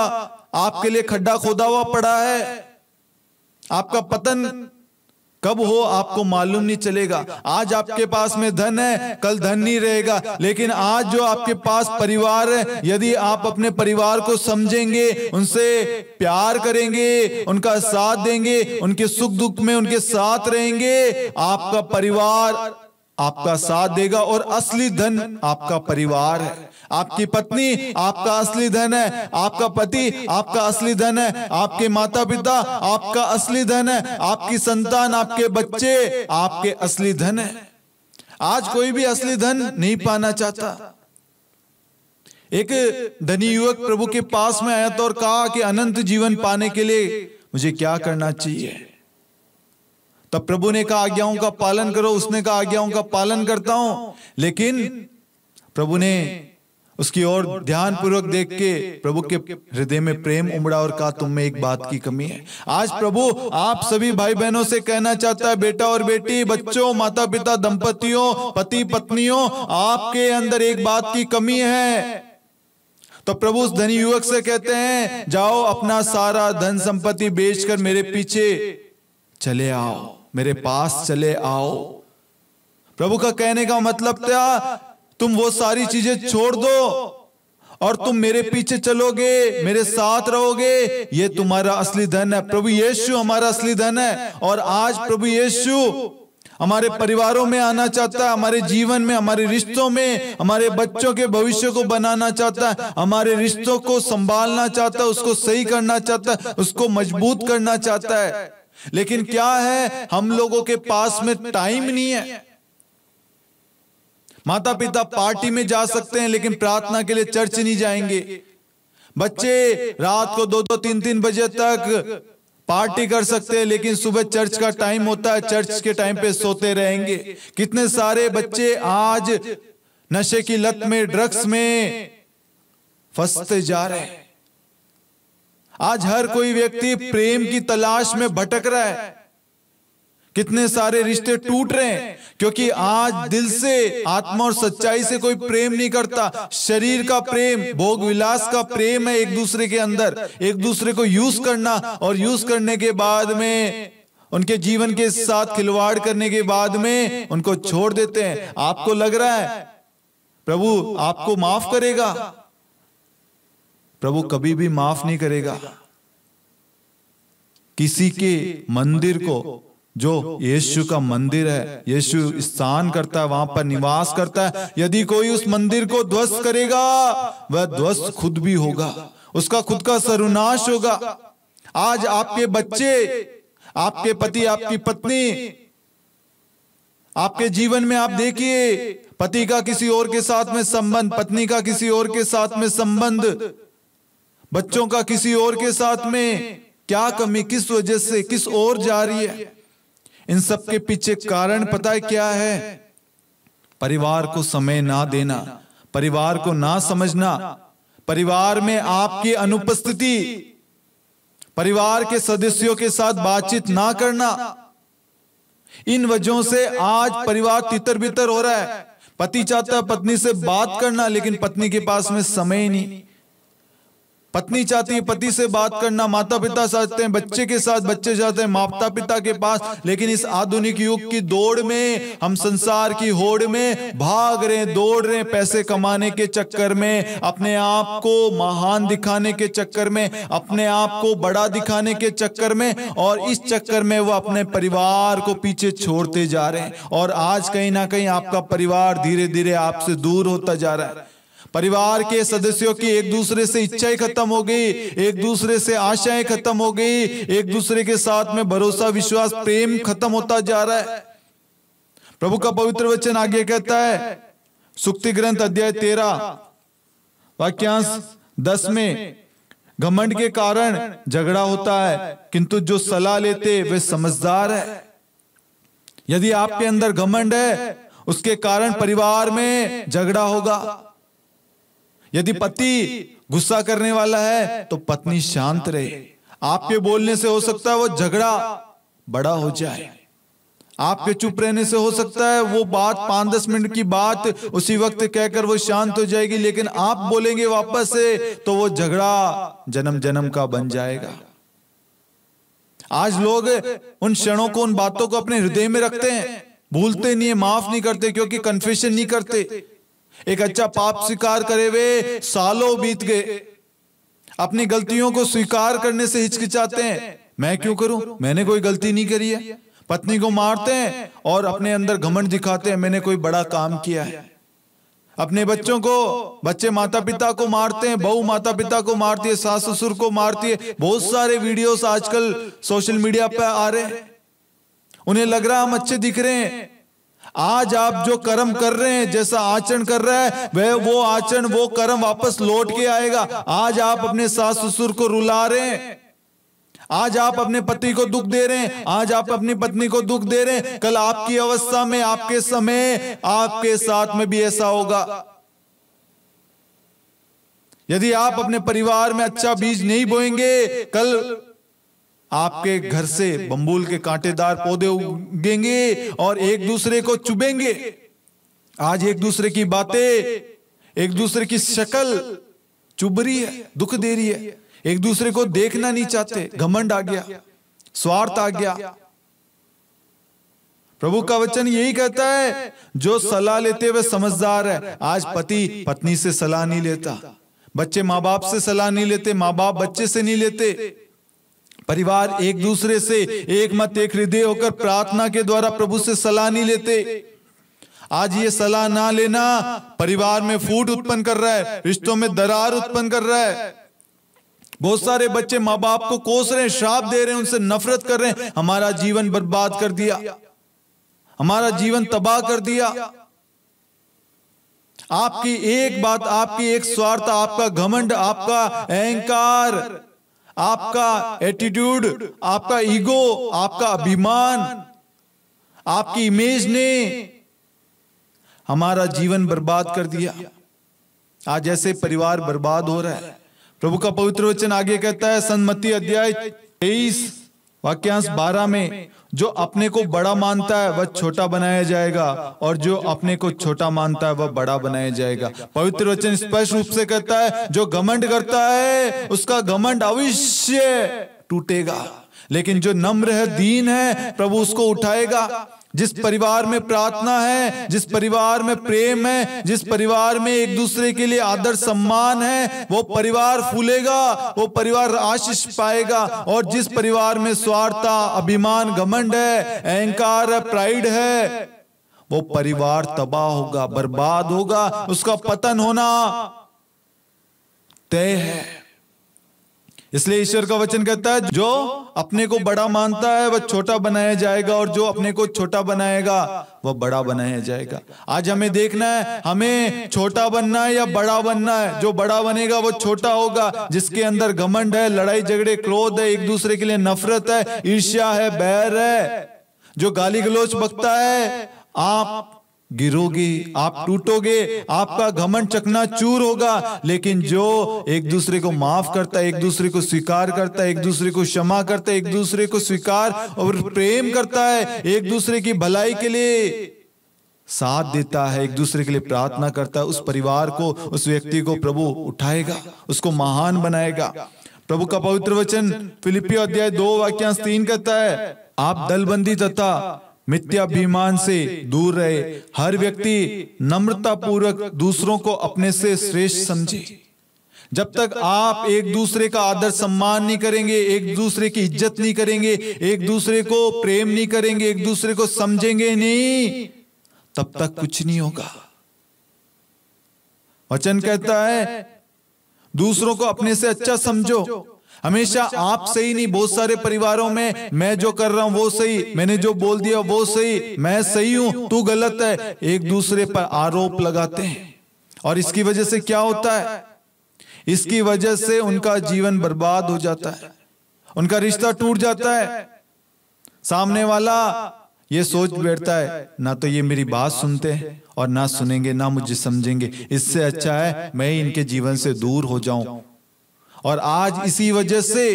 आपके लिए खड्डा खोदा हुआ पड़ा है। आपका पतन कब हो आपको मालूम नहीं चलेगा। आज आपके पास में धन है, कल धन नहीं रहेगा। लेकिन आज जो आपके पास परिवार है, यदि आप अपने परिवार को समझेंगे, उनसे प्यार करेंगे, उनका साथ देंगे, उनके सुख दुख में उनके साथ रहेंगे, आपका परिवार आपका साथ देगा। और असली धन आपका परिवार है। आपकी पत्नी आपका असली धन है, आपका पति आपका असली धन है, आपके माता पिता आपका असली धन है, आपकी संतान, आपके बच्चे आपके असली धन है। आज कोई भी असली धन नहीं पाना चाहता। एक धनी युवक प्रभु के पास में आया था और कहा कि अनंत जीवन पाने के लिए मुझे क्या करना चाहिए। तब प्रभु ने कहा आज्ञाओं का पालन करो, उसने कहा आज्ञाओं का पालन करता हूं। लेकिन प्रभु ने उसकी ओर ध्यान पूर्वक देख के प्रभु के हृदय में प्रेम उमड़ा और कहा तुम में एक बात की कमी है। आज प्रभु आप सभी भाई बहनों से कहना चाहता है, बेटा और बेटी, बच्चों, माता पिता, दंपतियों, पति पत्नियों, आपके अंदर एक बात की कमी है। तो प्रभु उस धनी युवक से कहते हैं, जाओ अपना सारा धन संपत्ति बेचकर मेरे पीछे चले आओ, मेरे पास चले आओ। प्रभु का कहने का मतलब था तुम वो सारी चीजें छोड़ दो और तुम मेरे पीछे चलोगे, मेरे साथ रहोगे, ये तुम्हारा असली धन है। प्रभु यीशु हमारा असली धन है। और आज प्रभु यीशु हमारे परिवारों में आना चाहता है, हमारे जीवन में, हमारे रिश्तों में, हमारे बच्चों के भविष्य को बनाना चाहता है, हमारे रिश्तों को संभालना चाहता है, उसको सही करना चाहता है, उसको मजबूत करना चाहता है। लेकिन क्या है, हम लोगों के पास में टाइम नहीं है। माता पिता पार्टी में जा सकते हैं लेकिन प्रार्थना के लिए चर्च नहीं जाएंगे। बच्चे रात को 2-2, 3-3 बजे तक पार्टी कर सकते हैं लेकिन सुबह चर्च का टाइम होता है, चर्च के टाइम पे सोते रहेंगे। कितने सारे बच्चे आज नशे की लत में, ड्रग्स में फंसते जा रहे हैं। आज हर कोई व्यक्ति प्रेम की तलाश में भटक रहा है। कितने सारे रिश्ते टूट रहे हैं क्योंकि आज दिल से, आत्मा और सच्चाई से कोई प्रेम नहीं करता। शरीर का प्रेम, भोग विलास का प्रेम है एक दूसरे के अंदर, एक दूसरे को यूज करना और यूज करने के बाद में उनके जीवन के साथ खिलवाड़ करने के बाद में उनको छोड़ देते हैं। आपको लग रहा है प्रभु आपको माफ करेगा? प्रभु कभी भी माफ नहीं करेगा। किसी के मंदिर को, जो यीशु का मंदिर है, यीशु स्थान करता है, वहां पर निवास करता है, यदि कोई उस मंदिर को ध्वस्त करेगा वह ध्वस्त खुद भी होगा, उसका खुद का सर्वनाश होगा। आज आपके बच्चे, आपके पति, आपकी पत्नी, आपके जीवन में आप देखिए पति का किसी और के साथ में संबंध, पत्नी का किसी और के साथ में संबंध, बच्चों का किसी और के साथ में, क्या कमी, किस वजह से, किस ओर जा रही है? इन सब के पीछे कारण पता है क्या है? परिवार को समय ना देना, परिवार को ना समझना, परिवार में आपकी अनुपस्थिति, परिवार के सदस्यों के साथ बातचीत ना करना। इन वजहों से आज परिवार तितर बितर हो रहा है। पति चाहता है पत्नी से बात करना लेकिन पत्नी के पास में समय ही नहीं। पत्नी चाहती है पति से बात करना, माता पिता चाहते हैं बच्चे के साथ, बच्चे चाहते हैं माता पिता के पास। लेकिन इस आधुनिक युग की दौड़ में, हम संसार की होड़ में भाग रहे हैं, दौड़ रहे हैं, पैसे कमाने के चक्कर में, अपने आप को महान दिखाने के चक्कर में, अपने आप को बड़ा दिखाने के चक्कर में, और इस चक्कर में वो अपने परिवार को पीछे छोड़ते जा रहे हैं। और आज कहीं ना कहीं आपका परिवार धीरे धीरे आपसे दूर होता जा रहा है। परिवार के सदस्यों की एक दूसरे से इच्छाएं खत्म हो गई, एक दूसरे से आशाएं खत्म हो गई, एक दूसरे के साथ में भरोसा, विश्वास, प्रेम खत्म होता जा रहा है। प्रभु का पवित्र वचन आगे कहता है, सुक्ति ग्रंथ अध्याय 13 वाक्यांश 10 में, घमंड के कारण झगड़ा होता है किंतु जो सलाह लेते वे समझदार है। यदि आपके अंदर घमंड है उसके कारण परिवार में झगड़ा होगा। यदि पति गुस्सा करने वाला है तो पत्नी शांत रहे। आपके बोलने से हो सकता है वो झगड़ा बड़ा हो जाए, आपके चुप रहने से हो सकता है वो बात 5-10 मिनट की बात उसी वक्त कहकर वो शांत हो जाएगी, लेकिन आप बोलेंगे वापस से तो वो झगड़ा जन्म जन्म का बन जाएगा। आज लोग उन क्षणों को, उन बातों को अपने हृदय में रखते हैं, भूलते नहीं है, माफ नहीं करते, क्योंकि कन्फेशन नहीं करते। एक अच्छा पाप स्वीकार करे हुए सालों बीत गए, अपनी गलतियों को स्वीकार करने से हिचकिचाते हैं। मैं क्यों करूं, मैंने कोई गलती नहीं करी है। पत्नी को मारते हैं और अपने अंदर घमंड दिखाते हैं, मैंने कोई बड़ा काम किया है। अपने बच्चों को, बच्चे माता पिता को मारते हैं, बहू माता पिता को मारती है, सास ससुर को मारती है। बहुत सारे वीडियोस आजकल सोशल मीडिया पर आ रहे हैं। उन्हें लग रहा है हम अच्छे दिख रहे हैं। आज आप जो कर्म कर रहे हैं, जैसा आचरण कर रहा है, वह वो आचरण, वो कर्म वापस लौट के आएगा। आज आप अपने सास ससुर को रुला रहे हैं, आज आप अपने पति को दुख दे रहे हैं, आज आप अपनी पत्नी को दुख दे रहे हैं, कल आपकी अवस्था में, आपके समय, आपके साथ में भी ऐसा होगा। यदि आप अपने परिवार में अच्छा बीज नहीं बोएंगे, कल आपके घर से बंबूल के कांटेदार पौधे उगेंगे और एक दूसरे को चुभेंगे। आज एक दूसरे की बातें, एक दूसरे की शक्ल चुभ रही है, दुख दे रही है, एक दूसरे को देखना नहीं चाहते, घमंड आ गया, स्वार्थ आ गया। प्रभु का वचन यही कहता है, जो सलाह लेते हुए समझदार है। आज पति पत्नी से सलाह नहीं लेता, बच्चे माँ बाप से सलाह नहीं लेते, माँ बाप बच्चे से नहीं लेते, परिवार एक दूसरे से एक मत एक हृदय होकर प्रार्थना के द्वारा प्रभु से सलाह नहीं लेते। आज ये सलाह ना लेना परिवार में फूट उत्पन्न कर रहा है, रिश्तों में दरार उत्पन्न कर रहा है। बहुत सारे बच्चे माँ बाप को कोस रहे हैं, श्राप दे रहे हैं, उनसे नफरत कर रहे हैं। हमारा जीवन बर्बाद कर दिया, हमारा जीवन तबाह कर दिया। आपकी एक बात, आपकी एक स्वार्थ, आपका घमंड, आपका अहंकार, आपका एटीट्यूड, आपका ईगो, आपका अभिमान, आपकी इमेज ने हमारा जीवन बर्बाद कर दिया। आज ऐसे परिवार बर्बाद हो रहा है। प्रभु का पवित्र वचन आगे कहता है, सन्मति अध्याय 23 वाक्यांश 12 में, जो अपने को बड़ा मानता है वह छोटा बनाया जाएगा, और जो अपने को छोटा मानता है वह बड़ा बनाया जाएगा। पवित्र वचन स्पष्ट रूप से कहता है, जो घमंड करता है उसका घमंड अवश्य टूटेगा, लेकिन जो नम्र है, दीन है, प्रभु उसको उठाएगा। जिस परिवार में प्रार्थना है, जिस परिवार में प्रेम है, जिस परिवार में एक दूसरे के लिए आदर सम्मान है, वो परिवार फूलेगा, वो परिवार आशीष पाएगा। और जिस परिवार में स्वार्थता, अभिमान, घमंड है, अहंकार है, प्राइड है, वो परिवार तबाह होगा, बर्बाद होगा, उसका पतन होना तय है। इसलिए ईश्वर का वचन कहता है, जो अपने को बड़ा मानता है वह छोटा बनाया जाएगा, और जो अपने को छोटा बनाएगा वह बड़ा बनाया जाएगा। आज हमें देखना है, हमें छोटा बनना है या बड़ा बनना है। जो बड़ा बनेगा वो छोटा होगा। जिसके अंदर घमंड है, लड़ाई झगड़े, क्रोध है, एक दूसरे के लिए नफरत है, ईर्ष्या है, बैर है, जो गाली गलौज बकता है, आप गिरोगे, आप टूटोगे, आपका घमंड चकनाचूर होगा। लेकिन जो एक दूसरे को माफ करता है, एक दूसरे को स्वीकार करता है, एक दूसरे को क्षमा करता है, एक दूसरे को स्वीकार और प्रेम करता है, एक दूसरे की भलाई के लिए साथ देता है, एक दूसरे के लिए प्रार्थना करता है, उस परिवार को, उस व्यक्ति को प्रभु उठाएगा, उसको महान बनाएगा। प्रभु का पवित्र वचन फिलिपियों अध्याय 2 वाक्यांश 3 कहता है, आप दलबंदी तथा मिथ्याभिमान से दूर रहे, हर व्यक्ति नम्रता पूर्वक दूसरों को अपने से श्रेष्ठ समझे। जब तक आप एक दूसरे का आदर सम्मान नहीं करेंगे, एक दूसरे की इज्जत नहीं करेंगे, एक दूसरे को प्रेम नहीं करेंगे, एक दूसरे को समझेंगे नहीं, तब तक कुछ नहीं होगा। वचन कहता है, दूसरों को अपने से अच्छा समझो। हमेशा आप सही नहीं, बहुत सारे परिवारों में मैं जो कर रहा हूं वो सही, मैंने जो बोल दिया वो सही, मैं सही हूं, तू गलत है, एक दूसरे पर आरोप लगाते हैं। और इसकी वजह से क्या होता है? इसकी वजह से उनका जीवन बर्बाद हो जाता है, उनका रिश्ता टूट जाता है। सामने वाला ये सोच बैठता है, ना तो ये मेरी बात सुनते हैं और ना सुनेंगे, ना मुझे समझेंगे, इससे अच्छा है मैं इनके जीवन से दूर हो जाऊं। और आज इसी वजह से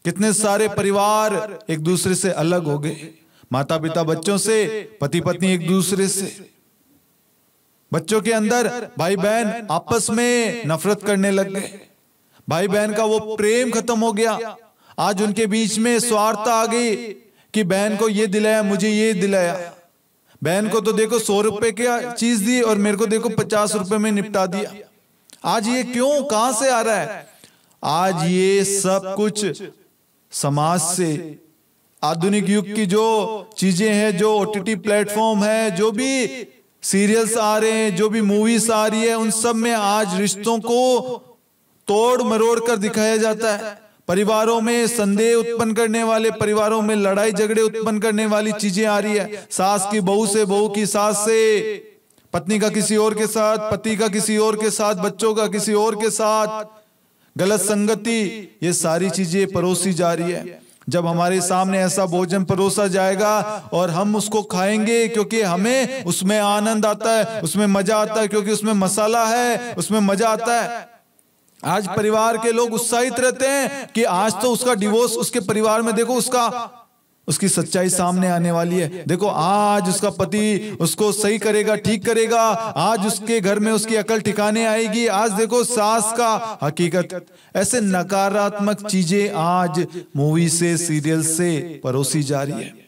कितने सारे परिवार एक दूसरे से अलग हो गए, माता पिता बच्चों से, पति पत्नी एक दूसरे से, बच्चों के अंदर भाई बहन आपस में नफरत करने लग गए, भाई बहन का वो प्रेम खत्म हो गया। आज उनके बीच में स्वार्थ आ गई कि बहन को ये दिलाया, मुझे ये दिलाया। बहन को तो देखो 100 रुपए की चीज दी और मेरे को देखो 50 रुपए में निपटा दिया। आज ये क्यों, कहां से आ रहा है? आज ये सब कुछ समाज से, आधुनिक युग की जो चीजें हैं, जो OTT प्लेटफॉर्म है, जो भी सीरियल्स आ रहे हैं, जो भी मूवीज आ रही है, उन सब में आज रिश्तों को तोड़ मरोड़ कर दिखाया जाता है। परिवारों में संदेह उत्पन्न करने वाले, परिवारों में लड़ाई झगड़े उत्पन्न करने वाली चीजें आ रही है। सास की बहू से, बहू की सास से, पत्नी का किसी और के साथ, पति का किसी और के साथ, बच्चों का किसी और के साथ, गलत संगति, ये सारी चीजें परोसी जा रही है। जब हमारे सामने ऐसा भोजन परोसा जाएगा और हम उसको खाएंगे क्योंकि हमें उसमें आनंद आता है, उसमें मजा आता है, क्योंकि उसमें मसाला है, उसमें मजा आता है। आज परिवार के लोग उत्साहित रहते हैं कि आज तो उसका डिवोर्स, उसके परिवार में देखो उसकी सच्चाई सामने आने वाली है, देखो आज उसका पति उसको सही करेगा, ठीक करेगा, आज उसके घर में उसकी अकल ठिकाने आएगी, आज देखो सास का हकीकत। ऐसे नकारात्मक चीजें आज मूवी से, सीरियल से परोसी जा रही है।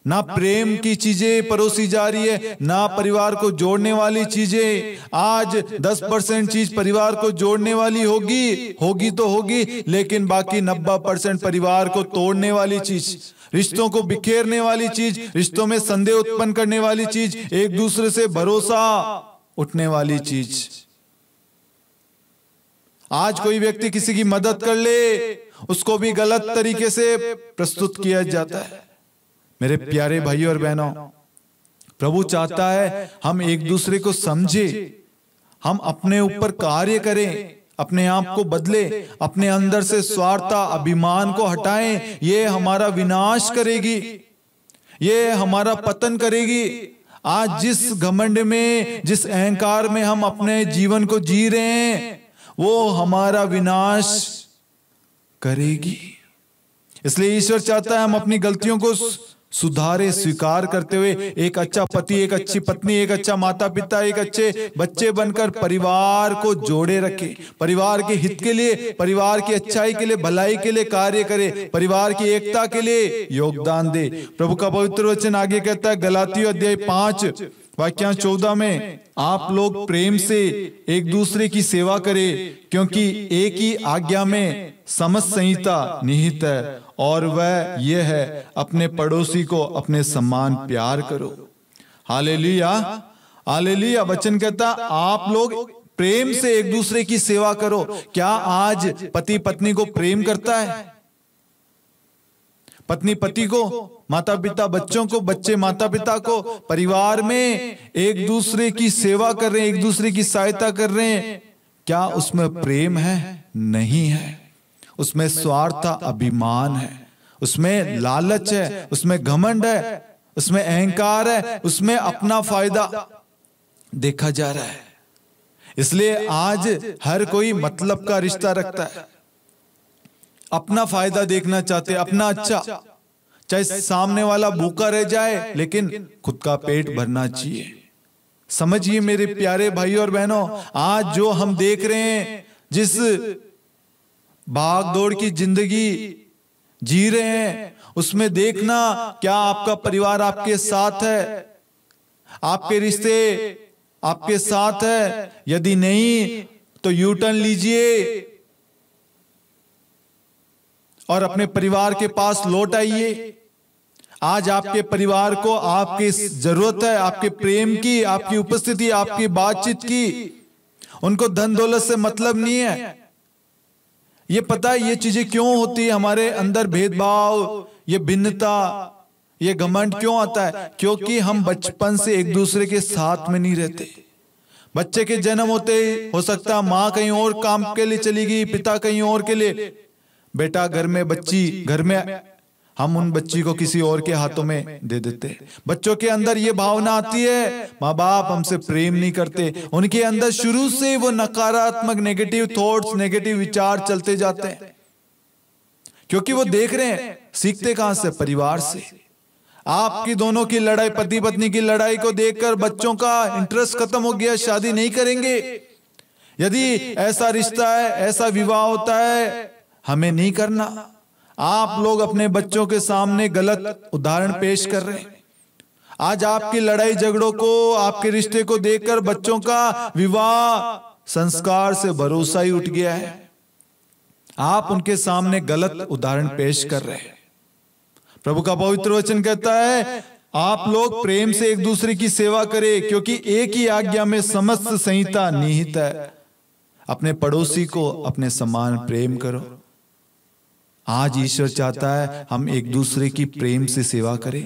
ना प्रेम की चीजें परोसी जा रही है, ना परिवार को जोड़ने वाली चीजें। आज 10% चीज परिवार को जोड़ने वाली होगी तो होगी, लेकिन बाकी 90% परिवार को तोड़ने वाली चीज, रिश्तों को बिखेरने वाली चीज, रिश्तों में संदेह उत्पन्न करने वाली चीज, एक दूसरे से भरोसा उठने वाली चीज। आज कोई व्यक्ति किसी की मदद कर ले, उसको भी गलत तरीके से प्रस्तुत किया जाता है। मेरे प्यारे भाइयों और बहनों, प्रभु चाहता है हम एक दूसरे को समझे, हम अपने ऊपर कार्य करें, अपने आप को बदले, अपने अंदर से स्वार्थ, अभिमान को हटाएं। ये हमारा विनाश करेगी, ये हमारा पतन करेगी। आज जिस घमंड में, जिस अहंकार में हम अपने जीवन को जी रहे हैं, वो हमारा विनाश करेगी। इसलिए ईश्वर चाहता है हम अपनी गलतियों को सुधारे, स्वीकार करते हुए एक अच्छा पति, एक अच्छी पत्नी, एक अच्छा माता पिता, एक अच्छे बच्चे बनकर परिवार को जोड़े रखे, परिवार के हित के लिए, परिवार की अच्छाई के लिए, भलाई के लिए कार्य करे, परिवार की एकता के लिए योगदान दे। प्रभु का पवित्र वचन आगे कहता है, गलातियों अध्याय 5 वाक्य 14 में, आप लोग प्रेम से एक दूसरे की सेवा करें, क्योंकि एक ही आज्ञा में समस्त संहिता निहित है, और वह यह है, अपने पड़ोसी को अपने समान प्यार करो। Hallelujah, hallelujah. वचन कहता आप लोग प्रेम से एक दूसरे की सेवा करो। क्या आज पति पत्नी को प्रेम करता है? पत्नी पति को, माता पिता बच्चों को, बच्चे माता पिता को, परिवार में एक दूसरे की सेवा कर रहे हैं, एक दूसरे की सहायता कर रहे हैं। क्या उसमें प्रेम है? नहीं है। उसमें स्वार्थ, अभिमान है, उसमें लालच है, उसमें घमंड है, उसमें अहंकार है, उसमें अपना फायदा देखा जा रहा है। इसलिए आज हर कोई मतलब का रिश्ता रखता है, अपना फायदा देखना चाहते, अपना अच्छा, चाहे सामने वाला भूखा रह जाए लेकिन खुद का पेट भरना चाहिए। समझिए मेरे प्यारे भाइयों और बहनों, आज जो हम देख रहे हैं, जिस भाग दौड़ की जिंदगी जी रहे हैं, उसमें देखना क्या आपका परिवार आपके साथ है, आपके रिश्ते आपके साथ है? यदि नहीं तो यू टर्न लीजिए और अपने परिवार के पास लौट आइए। आज आपके परिवार को आपकी जरूरत है, आपके प्रेम की, आपकी उपस्थिति, आपकी बातचीत की। उनको धन दौलत से मतलब नहीं है। ये पता है ये चीजें क्यों होती है? हमारे अंदर भेदभाव, ये भिन्नता, ये घमंड क्यों आता है? क्योंकि हम बचपन से एक दूसरे के साथ में नहीं रहते। बच्चे के जन्म होते ही हो सकता है माँ कहीं और काम के लिए चली गई, पिता कहीं और के लिए, बेटा घर में, बच्ची घर में, हम उन बच्ची को किसी और के हाथों में दे देते। बच्चों के अंदर ये भावना आती है, माँ बाप हमसे प्रेम नहीं करते। उनके अंदर शुरू से वो नकारात्मक, नेगेटिव थॉट्स, नेगेटिव विचार चलते जाते हैं, क्योंकि वो देख रहे हैं। सीखते कहां से? परिवार से। आपकी दोनों की लड़ाई, पति पत्नी की लड़ाई को देखकर बच्चों का इंटरेस्ट खत्म हो गया, शादी नहीं करेंगे। यदि ऐसा रिश्ता है, ऐसा विवाह होता है, हमें नहीं करना। आप लोग अपने बच्चों के सामने गलत उदाहरण पेश कर रहे हैं। आज आपकी लड़ाई झगड़ों को, आपके रिश्ते को देखकर बच्चों का विवाह संस्कार से भरोसा ही उठ गया है। आप उनके सामने गलत उदाहरण पेश कर रहे हैं। प्रभु का पवित्र वचन कहता है, आप लोग प्रेम से एक दूसरे की सेवा करें, क्योंकि एक ही आज्ञा में समस्त संहिता निहित है, अपने पड़ोसी को अपने समान प्रेम करो। आज ईश्वर चाहता है हम एक दूसरे की प्रेम से सेवा करें।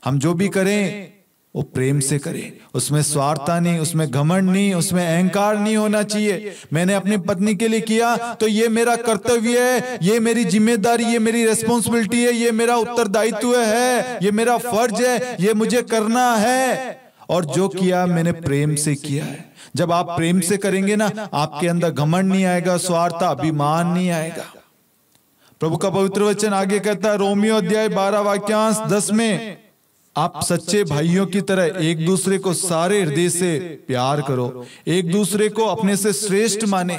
हम जो भी करें वो प्रेम से करे, उसमें स्वार्थता नहीं, उसमें घमंड नहीं, उसमें अहंकार नहीं होना चाहिए। मैंने अपनी पत्नी के लिए किया तो ये मेरा कर्तव्य है, ये मेरी जिम्मेदारी, ये मेरी रिस्पॉन्सिबिलिटी है, ये मेरा उत्तरदायित्व है, ये मेरा फर्ज है, ये मुझे करना है। और जो किया मैंने प्रेम से किया है। जब आप प्रेम से करेंगे ना, आपके अंदर घमंड नहीं आएगा, स्वार्थ, अभिमान नहीं आएगा। प्रभु का पवित्र वचन आगे कहता है, रोमियो अध्याय 12 वाक्यांश 10 में, आप सच्चे भाइयों की तरह एक दूसरे को सारे हृदय से प्यार करो, एक दूसरे को अपने से श्रेष्ठ माने।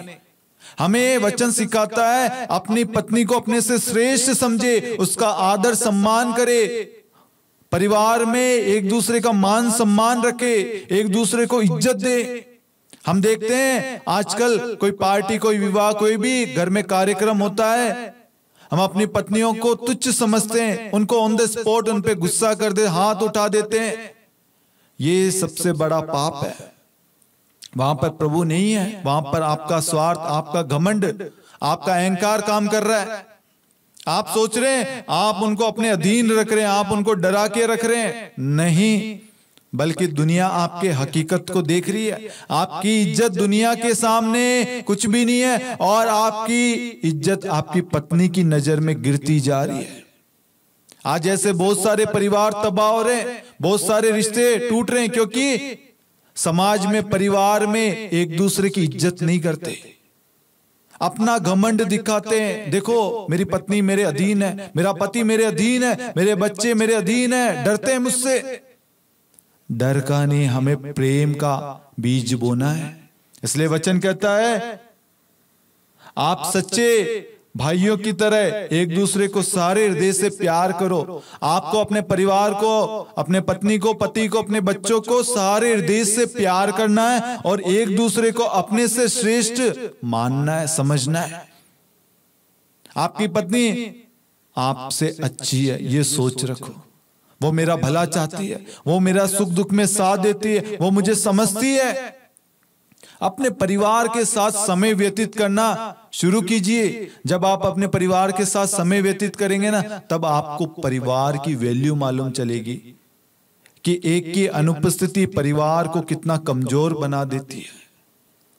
हमें वचन सिखाता है अपनी पत्नी को अपने से श्रेष्ठ समझे, उसका आदर सम्मान करे, परिवार में एक दूसरे का मान सम्मान रखे, एक दूसरे को इज्जत दे। हम देखते हैं आजकल कोई पार्टी, कोई विवाह, कोई भी घर में कार्यक्रम होता है, हम अपनी पत्नियों को तुच्छ समझते हैं, उनको ऑन द स्पॉट उन पे गुस्सा कर दे, हाथ उठा देते हैं। ये सबसे बड़ा पाप है। वहां पर प्रभु नहीं है, वहां पर आपका स्वार्थ, आपका घमंड, आपका अहंकार काम कर रहा है। आप सोच रहे हैं आप उनको अपने अधीन रख रहे हैं, आप उनको डरा के रख रहे हैं, नहीं, बल्कि दुनिया आपके हकीकत को देख रही है। आपकी इज्जत दुनिया के सामने कुछ भी नहीं है, और आपकी इज्जत आपकी पत्नी की नजर में गिरती जा रही है। आज ऐसे बहुत सारे परिवार तबाह हो रहे हैं, बहुत सारे रिश्ते टूट रहे हैं, क्योंकि समाज में, परिवार में एक दूसरे की इज्जत नहीं करते, अपना घमंड दिखाते हैं। देखो मेरी पत्नी मेरे अधीन है, मेरा पति मेरे अधीन है, मेरे बच्चे मेरे अधीन है, डरते हैं मुझसे। डर का नहीं, हमें प्रेम का बीज बोना है। इसलिए वचन कहता है, आप सच्चे भाइयों की तरह एक दूसरे को सारे हृदय से प्यार करो। आपको अपने परिवार को, अपने पत्नी को, पति को, अपने बच्चों को सारे हृदय से प्यार करना है, और एक दूसरे को अपने से श्रेष्ठ मानना है, समझना है। आपकी पत्नी आपसे अच्छी है, ये सोच रखो। वो मेरा भला चाहती है, वो मेरा सुख दुख में साथ देती है, वो मुझे समझती है। अपने परिवार के साथ समय व्यतीत करना शुरू कीजिए। जब आप अपने परिवार के साथ समय व्यतीत करेंगे ना, तब आपको परिवार की वैल्यू मालूम चलेगी कि एक की अनुपस्थिति परिवार को कितना कमजोर बना देती है।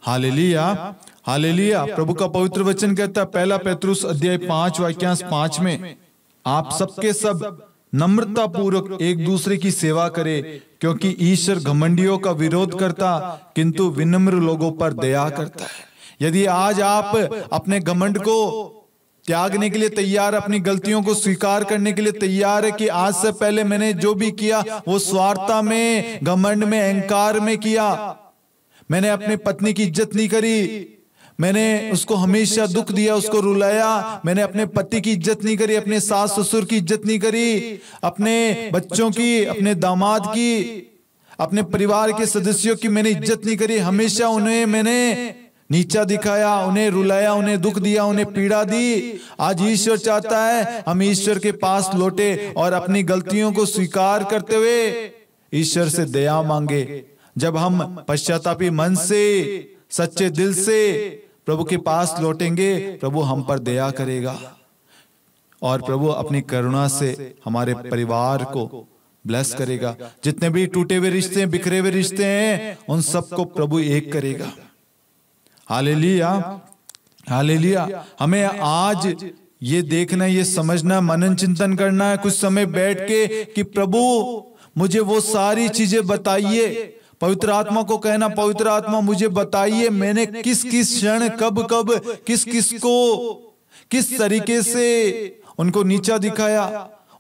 Hallelujah, hallelujah. प्रभु का पवित्र वचन कहता है, पहला पेतरुस अध्याय 5 वाक्यांश 5 में, आप सबके सब नम्रता पूर्वक एक दूसरे की सेवा करे, क्योंकि ईश्वर घमंडियों का विरोध करता, किंतु विनम्र लोगों पर दया करता है। यदि आज आप अपने घमंड को त्यागने के लिए तैयार, अपनी गलतियों को स्वीकार करने के लिए तैयार है कि आज से पहले मैंने जो भी किया वो स्वार्थता में, घमंड में, अहंकार में किया, मैंने अपनी पत्नी की इज्जत नहीं करी, मैंने उसको हमेशा दुख दिया, उसको रुलाया, मैंने अपने पति की इज्जत नहीं करी, अपने सास ससुर की इज्जत नहीं करी, अपने बच्चों की, अपने दामाद की, अपने परिवार के सदस्यों की मैंने इज्जत नहीं करी, हमेशा उन्हें मैंने नीचा दिखाया, उन्हें रुलाया, उन्हें दुख दिया, उन्हें पीड़ा दी। आज ईश्वर चाहता है हम ईश्वर के पास लौटे और अपनी गलतियों को स्वीकार करते हुए ईश्वर से दया मांगे। जब हम पश्चातापी मन से, सच्चे दिल से प्रभु के पास लौटेंगे, प्रभु हम पर दया करेगा, और प्रभु अपनी करुणा से हमारे परिवार को ब्लेस करेगा। जितने भी टूटे हुए रिश्ते हैं, बिखरे हुए रिश्ते हैं, उन सबको प्रभु एक करेगा। Hallelujah, hallelujah. हमें आज ये देखना, ये समझना, मनन चिंतन करना है कुछ समय बैठ के कि प्रभु मुझे वो सारी चीजें बताइए। पवित्र आत्मा को कहना, पवित्र आत्मा मुझे बताइए मैंने किस किस क्षण, कब कब, किस किस को, किस तरीके से उनको नीचा दिखाया,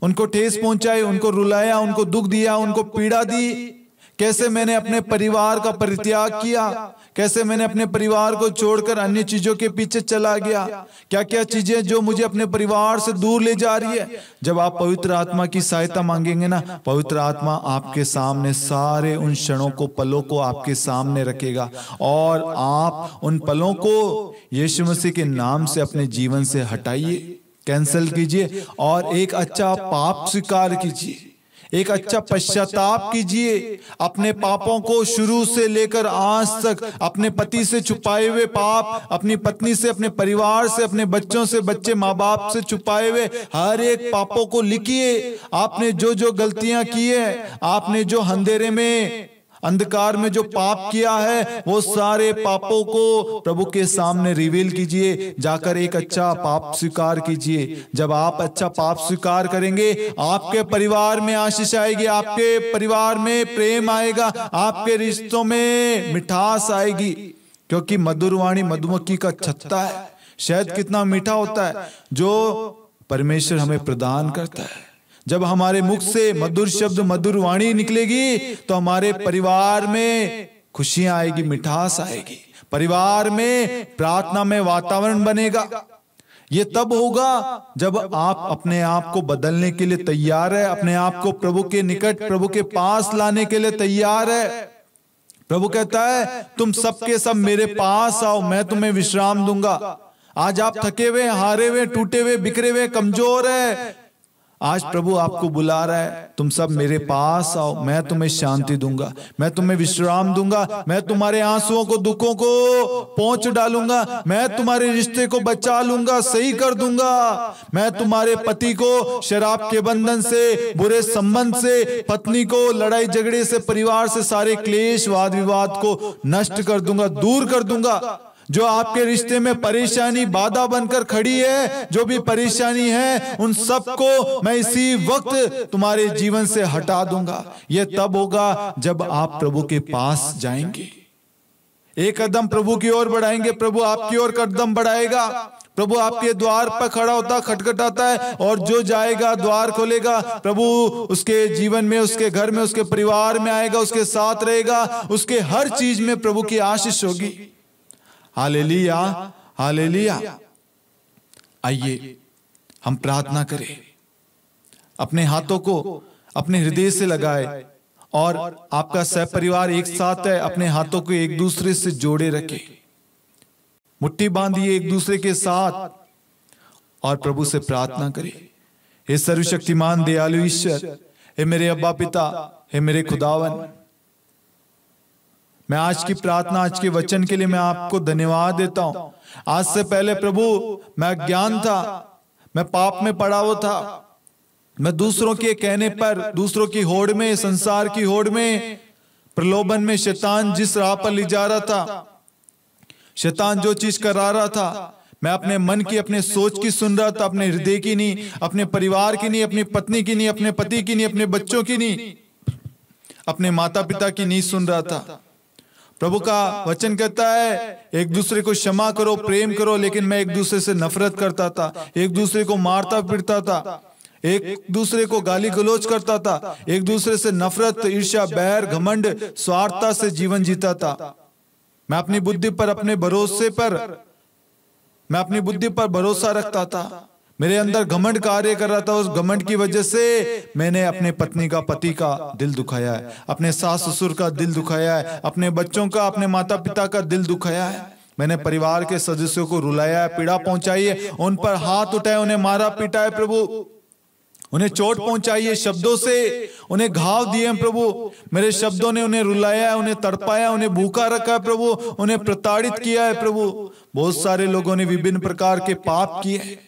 उनको ठेस पहुंचाई, उनको रुलाया, उनको दुख दिया, उनको पीड़ा दी। कैसे मैंने अपने परिवार का परित्याग किया, कैसे मैंने अपने परिवार को छोड़कर अन्य चीजों के पीछे चला गया, क्या क्या चीजें जो मुझे अपने परिवार से दूर ले जा रही है। जब आप पवित्र आत्मा की सहायता मांगेंगे ना, पवित्र आत्मा आपके सामने सारे उन क्षणों को, पलों को आपके सामने रखेगा, और आप उन पलों को यीशु मसीह के नाम से अपने जीवन से हटाइए, कैंसिल कीजिए, और एक अच्छा पाप स्वीकार कीजिए, एक अच्छा पश्चाताप कीजिए। अपने पापों को शुरू से लेकर आज तक, अपने पति से छुपाए हुए पाप, अपनी पत्नी से, अपने परिवार से, अपने बच्चों से, बच्चे माँ बाप से छुपाए हुए हर एक पापों को लिखिए। आपने जो जो गलतियां की है, आपने जो अंधेरे में, अंधकार में जो पाप किया है, वो सारे पापों को प्रभु के सामने रिवील कीजिए। जाकर एक अच्छा पाप स्वीकार कीजिए। जब आप अच्छा पाप स्वीकार करेंगे, आपके परिवार में आशीष आएगी, आपके परिवार में प्रेम आएगा, आपके रिश्तों में मिठास आएगी। क्योंकि मधुर वाणी मधुमक्खी का छत्ता है। शहद कितना मीठा होता है जो परमेश्वर हमें प्रदान करता है। जब हमारे मुख से मधुर शब्द, मधुर वाणी निकलेगी, तो हमारे परिवार में खुशियां आएगी, मिठास आएगी, परिवार में प्रार्थना में वातावरण बनेगा। ये तब होगा जब आप अपने आप को बदलने के लिए तैयार है, अपने आप को प्रभु के निकट, प्रभु के पास लाने के लिए तैयार है। प्रभु कहता है, तुम सबके सब मेरे पास आओ, मैं तुम्हें विश्राम दूंगा। आज आप थके हुए, हारे हुए, टूटे हुए, बिखरे हुए, कमजोर है, आज प्रभु आपको बुला रहा है, तुम सब मेरे पास आओ, मैं तुम्हें शांति दूंगा, मैं तुम्हें विश्राम दूंगा, मैं तुम्हारे आंसुओं को, दुखों को पोंछ डालूंगा, मैं तुम्हारे रिश्ते को बचा लूंगा, सही कर दूंगा, मैं तुम्हारे पति को शराब के बंधन से, बुरे संबंध से, पत्नी को लड़ाई झगड़े से, परिवार से सारे क्लेश, वाद विवाद को नष्ट कर दूंगा, दूर कर दूंगा। जो आपके रिश्ते में परेशानी बाधा बनकर खड़ी है, जो भी परेशानी है, उन सबको मैं इसी वक्त तुम्हारे जीवन से हटा दूंगा। यह तब होगा जब आप प्रभु के पास जाएंगे, एक कदम प्रभु की ओर बढ़ाएंगे, प्रभु आपकी ओर कदम बढ़ाएगा। प्रभु आपके द्वार पर खड़ा होता, खटखटाता है, और जो जाएगा द्वार खोलेगा, प्रभु उसके जीवन में, उसके घर में, उसके परिवार में आएगा, उसके साथ रहेगा, उसके हर चीज में प्रभु की आशीष होगी। Hallelujah, hallelujah. आइए हम प्रार्थना करें, अपने हाथों को अपने हृदय से लगाए, और आपका सहपरिवार एक साथ है, अपने हाथों को एक दूसरे से जोड़े रखे, मुट्ठी बांधिए एक दूसरे के साथ, और प्रभु से प्रार्थना करें। हे सर्वशक्तिमान दयालु ईश्वर, हे मेरे अब्बा पिता, हे मेरे खुदावन, मैं आज की प्रार्थना, आज के वचन के लिए मैं आपको धन्यवाद देता हूं। आज से पहले प्रभु मैं अज्ञान था, मैं पाप में पड़ा हुआ था, मैं दूसरों के कहने पर, दूसरों की होड़ में, संसार की होड़ में, प्रलोभन में शैतान जिस राह पर ले जा रहा था, शैतान जो चीज करा रहा था, मैं अपने मन की, अपने सोच की सुन रहा था, अपने हृदय की नहीं, अपने परिवार की नहीं, अपनी पत्नी की नहीं, अपने पति की नहीं, अपने बच्चों की नहीं, अपने माता पिता की नहीं सुन रहा था। प्रभु का वचन कहता है, एक दूसरे को क्षमा करो, प्रेम करो, लेकिन मैं एक दूसरे से नफरत करता था, एक दूसरे को मारता पीटता था, एक दूसरे को गाली गलौज करता था, एक दूसरे से नफरत, ईर्ष्या, बैर, घमंड, स्वार्थता से जीवन जीता था। मैं अपनी बुद्धि पर, अपने भरोसे पर, मैं अपनी बुद्धि पर भरोसा रखता था, मेरे अंदर घमंड कार्य कर रहा था। उस घमंड की वजह से मैंने अपने पत्नी का, पति का दिल दुखाया है, अपने सास ससुर का दिल दुखाया है, अपने बच्चों का, अपने माता पिता का दिल दुखाया है। मैंने परिवार के सदस्यों को रुलाया है, पीड़ा पहुंचाई है, उन पर हाथ उठाए, उन्हें मारा पीटा है प्रभु, उन्हें चोट पहुंचाई है, शब्दों से उन्हें घाव दिए हैं प्रभु। मेरे शब्दों ने उन्हें रुलाया है, उन्हें तड़पाया, उन्हें भूखा रखा है प्रभु, उन्हें प्रताड़ित किया है प्रभु। बहुत सारे लोगों ने विभिन्न प्रकार के पाप किए हैं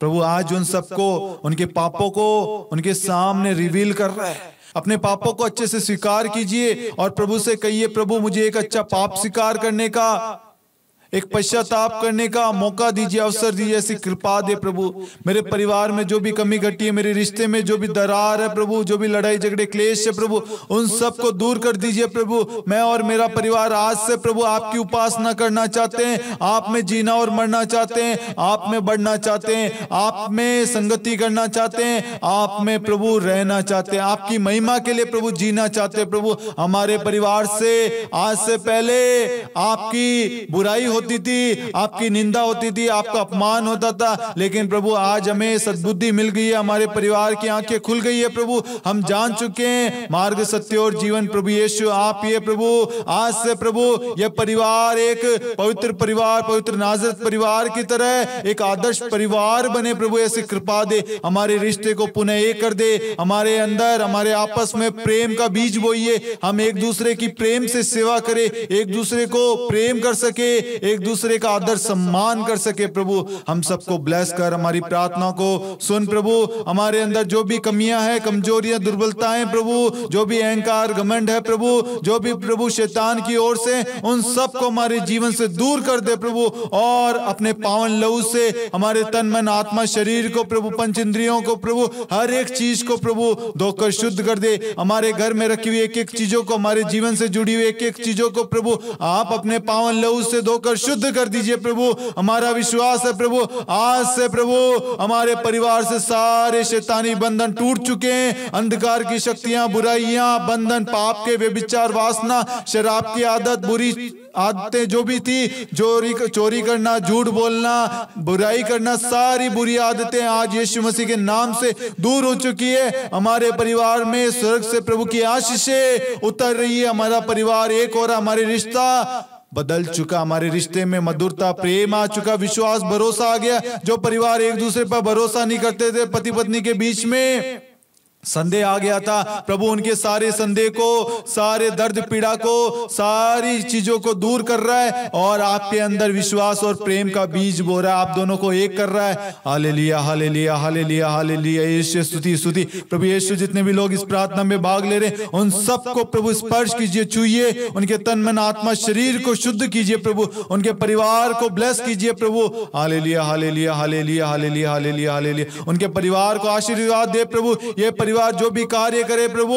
प्रभु। आज उन सबको, उनके पापों को उनके सामने रिवील कर रहा है। अपने पापों को अच्छे से स्वीकार कीजिए और प्रभु से कहिए, प्रभु मुझे एक अच्छा पाप स्वीकार करने का, एक पश्चाताप करने का मौका दीजिए, अवसर दीजिए, ऐसी कृपा दे प्रभु। मेरे परिवार में जो भी कमी घटी है, मेरे रिश्ते में जो भी दरार है प्रभु, जो भी लड़ाई झगड़े क्लेश है प्रभु, उन सब को दूर कर दीजिए प्रभु। मैं और मेरा परिवार आज से प्रभु आपकी उपासना करना चाहते हैं, आप में जीना और मरना चाहते हैं, आप में बढ़ना चाहते हैं, आप में संगति करना चाहते हैं, आप में प्रभु रहना चाहते हैं, आपकी महिमा के लिए प्रभु जीना चाहते हैं प्रभु। हमारे परिवार से आज से पहले आपकी बुराई होती थी, आपकी निंदा होती थी, आपका अपमान होता था, लेकिन प्रभु आज हमें सद्बुद्धि मिल गई है, हमारे परिवार की आंखें खुल गई है प्रभु। हम जान चुके हैं मार्ग, सत्य और जीवन प्रभु यीशु आप ही है प्रभु। आज से प्रभु यह परिवार एक पवित्र परिवार, पवित्र नाज़रेत परिवार की तरह एक आदर्श परिवार बने प्रभु। ऐसी कृपा दे, हमारे रिश्ते को पुनः एक कर दे, हमारे अंदर हमारे आपस में प्रेम का बीज बोइए, हम एक दूसरे की प्रेम से सेवा करें, एक दूसरे को प्रेम कर सके, एक दूसरे का आदर सम्मान कर सके प्रभु। हम सबको ब्लेस कर, हमारी प्रार्थना को सुन प्रभु। हमारे अंदर जो भी कमियां हैं, कमजोरियां, दुर्बलताएं प्रभु, जो भी अहंकार घमंड है प्रभु, जो भी प्रभु शैतान की ओर से, उन सब को हमारे जीवन से दूर कर दे प्रभु। और अपने पावन लहू से हमारे तन मन आत्मा शरीर को प्रभु, पंच इंद्रियों को प्रभु, हर एक चीज को प्रभु धोकर शुद्ध कर दे। हमारे घर में रखी हुई एक एक चीजों को, हमारे जीवन से जुड़ी हुई एक एक चीजों को प्रभु आप अपने पावन लहू से धोकर शुद्ध कर दीजिए प्रभु। हमारा विश्वास है प्रभु, आज से प्रभु हमारे परिवार से सारे शैतानी बंधन टूट चुके हैं। अंधकार की शक्तियां, बुराइयां, बंधन, पाप के, व्यभिचार, वासना, शराब की आदत, बुरी आदतें जो भी थी, चोरी करना, झूठ बोलना, बुराई करना, सारी बुरी आदतें आज यीशु मसीह के नाम से दूर हो चुकी है। हमारे परिवार में स्वर्ग से प्रभु की आशीषें उतर रही है। हमारा परिवार एक हो रहा, हमारे रिश्ता बदल चुका, हमारे रिश्ते में मधुरता, प्रेम आ चुका, विश्वास, भरोसा आ गया। जो परिवार एक दूसरे पर भरोसा नहीं करते थे, पति पत्नी के बीच में संदेह आ गया था प्रभु, उनके सारे संदेह को, सारे दर्द पीड़ा को, सारी चीजों को दूर कर रहा है और आपके अंदर विश्वास और प्रेम का बीज बो रहा है, आप दोनों को एक कर रहा है। हालेलुया, हालेलुया, हालेलुया, हालेलुया, यीशु स्तुति, स्तुति प्रभु यीशु। जितने भी लोग इस प्रार्थना में भाग ले रहे हैं, उन सबको प्रभु स्पर्श कीजिए, छूइए, उनके तन मन आत्मा शरीर को शुद्ध कीजिए प्रभु, उनके परिवार को ब्लेस कीजिए प्रभु। Hallelujah, hallelujah, hallelujah, hallelujah, hallelujah, hallelujah. उनके परिवार को आशीर्वाद दे प्रभु। ये परिवार जो भी कार्य करे प्रभु,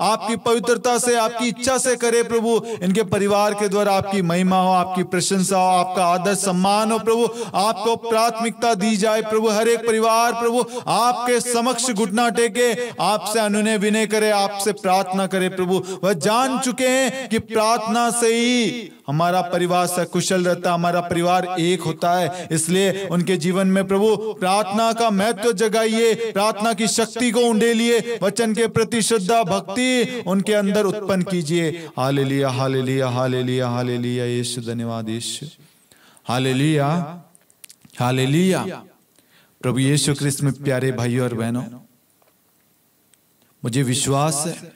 आपकी पवित्रता से, आपकी इच्छा से करे प्रभु। इनके परिवार के द्वारा आपकी महिमा हो, आपकी प्रशंसा हो, आपका आदर सम्मान हो प्रभु। आपको प्राथमिकता दी जाए प्रभु। हर एक परिवार प्रभु आपके समक्ष घुटना टेके, आपसे अनुनय विनय करे, आपसे प्रार्थना करे प्रभु। वह जान चुके हैं कि प्रार्थना से ही हमारा परिवार सकुशल रहता, हमारा परिवार एक होता है। इसलिए उनके जीवन में प्रभु प्रार्थना का महत्व जगाइए, प्रार्थना की शक्ति को उंडेलिए, वचन के प्रति श्रद्धा, भक्ति उनके अंदर उत्पन्न कीजिए। हालेलुया, हालेलुया, हालेलुया, हालेलुया, यीशु धन्यवाद यीशु। Hallelujah, hallelujah. प्रभु यीशु क्रिस्त में प्यारे भाइयों और बहनों, मुझे विश्वास है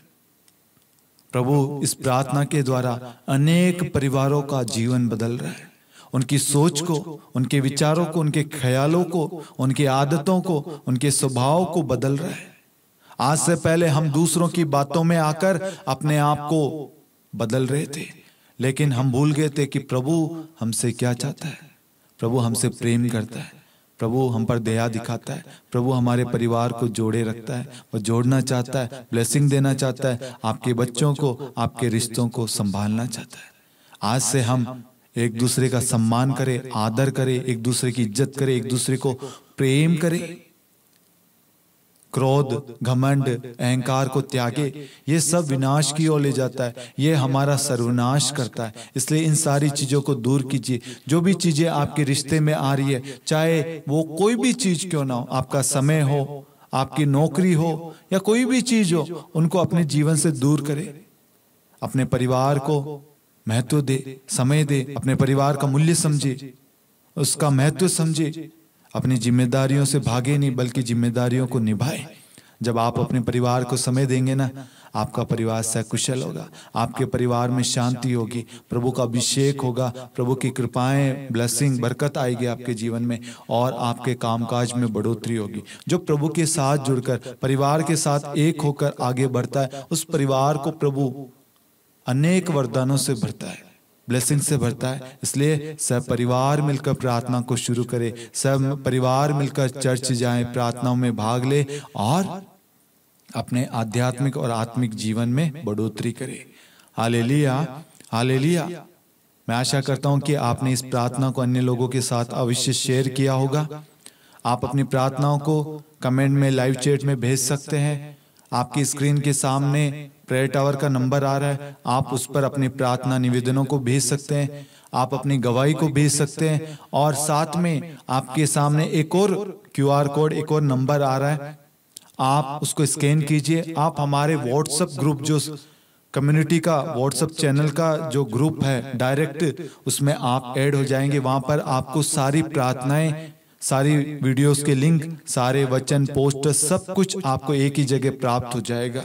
प्रभु इस प्रार्थना के द्वारा अनेक परिवारों का जीवन बदल रहा है। उनकी सोच को, उनके विचारों को, उनके ख्यालों को, उनकी आदतों को, उनके स्वभाव को बदल रहा है। आज से पहले हम दूसरों की बातों में आकर अपने आप को बदल रहे थे, लेकिन हम भूल गए थे कि प्रभु हमसे क्या चाहता है। प्रभु हमसे प्रेम करता है, प्रभु हम पर दया दिखाता है, प्रभु हमारे परिवार को जोड़े रखता है, वह जोड़ना चाहता है, ब्लेसिंग देना चाहता है, आपके बच्चों को, आपके रिश्तों को संभालना चाहता है। आज से हम एक दूसरे का सम्मान करें, आदर करें, एक दूसरे की इज्जत करें, एक दूसरे को प्रेम करें। क्रोध, घमंड, अहंकार को त्यागे। ये सब विनाश की ओर ले जाता है, ये हमारा सर्वनाश करता है। इसलिए इन सारी चीजों को दूर कीजिए। जो भी चीजें आपके रिश्ते में आ रही है, चाहे वो कोई भी चीज क्यों ना हो, आपका समय हो, आपकी नौकरी हो या कोई भी चीज हो, उनको अपने जीवन से दूर करें। अपने परिवार को महत्व दे, समय दे, अपने परिवार का मूल्य समझे, उसका महत्व समझे। अपनी जिम्मेदारियों से भागे नहीं, बल्कि जिम्मेदारियों को निभाए। जब आप अपने परिवार को समय देंगे ना, आपका परिवार सकुशल होगा, आपके परिवार में शांति होगी, प्रभु का अभिषेक होगा, प्रभु की कृपाएं, ब्लेसिंग, बरकत आएगी आपके जीवन में और आपके कामकाज में बढ़ोतरी होगी। जो प्रभु के साथ जुड़कर, परिवार के साथ एक होकर आगे बढ़ता है, उस परिवार को प्रभु अनेक वरदानों से भरता है, ब्लेसिंग से भरता है। इसलिए सब परिवार मिलकर प्रार्थना को शुरू करें, सब परिवार मिलकर चर्च जाएं, प्रार्थनाओं में भाग ले और अपने आध्यात्मिक और आत्मिक जीवन में बढ़ोतरी करें। Hallelujah, hallelujah. मैं आशा करता हूं कि आपने इस प्रार्थना को अन्य लोगों के साथ अवश्य शेयर किया होगा। आप अपनी प्रार्थनाओं को कमेंट में, लाइव चैट में भेज सकते हैं। आपकी स्क्रीन के सामने प्रेयर टावर का नंबर आ रहा है, आप उस पर अपनी प्रार्थना निवेदनों को भेज सकते हैं, आप अपनी गवाही को भेज सकते हैं। और साथ में आपके सामने एक और QR कोड, एक और नंबर आ रहा है, आप उसको स्कैन कीजिए। आप हमारे व्हाट्सएप ग्रुप, जो कम्युनिटी का व्हाट्सएप चैनल का जो ग्रुप है, डायरेक्ट उसमें आप ऐड हो जाएंगे। वहां पर आपको सारी प्रार्थनाएं, सारी वीडियोस के लिंक, सारे वचन, पोस्टर, सब कुछ आपको एक ही जगह प्राप्त हो जाएगा।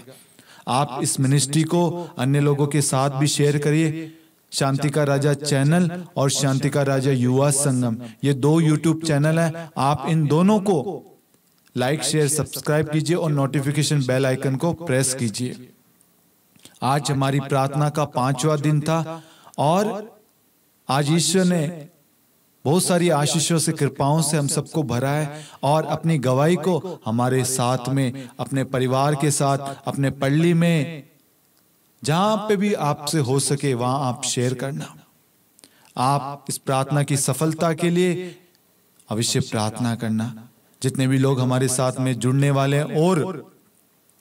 आप इस मिनिस्ट्री को अन्य लोगों के साथ भी शेयर करिए। शांति का राजा चैनल और शांति का राजा युवा संगम, ये 2 YouTube चैनल है। आप इन दोनों को लाइक, शेयर, सब्सक्राइब कीजिए और नोटिफिकेशन बेल आइकन को प्रेस कीजिए। आज हमारी प्रार्थना का 5वां दिन था और आज ईश्वर ने बहुत सारी आशीषों से, कृपाओं से हम सबको भरा है। और अपनी गवाही को हमारे साथ में, अपने परिवार के साथ, अपने पल्ली में, जहां पे भी आपसे हो सके वहां आप शेयर करना। आप इस प्रार्थना की सफलता के लिए अवश्य प्रार्थना करना। जितने भी लोग हमारे साथ में जुड़ने वाले हैं और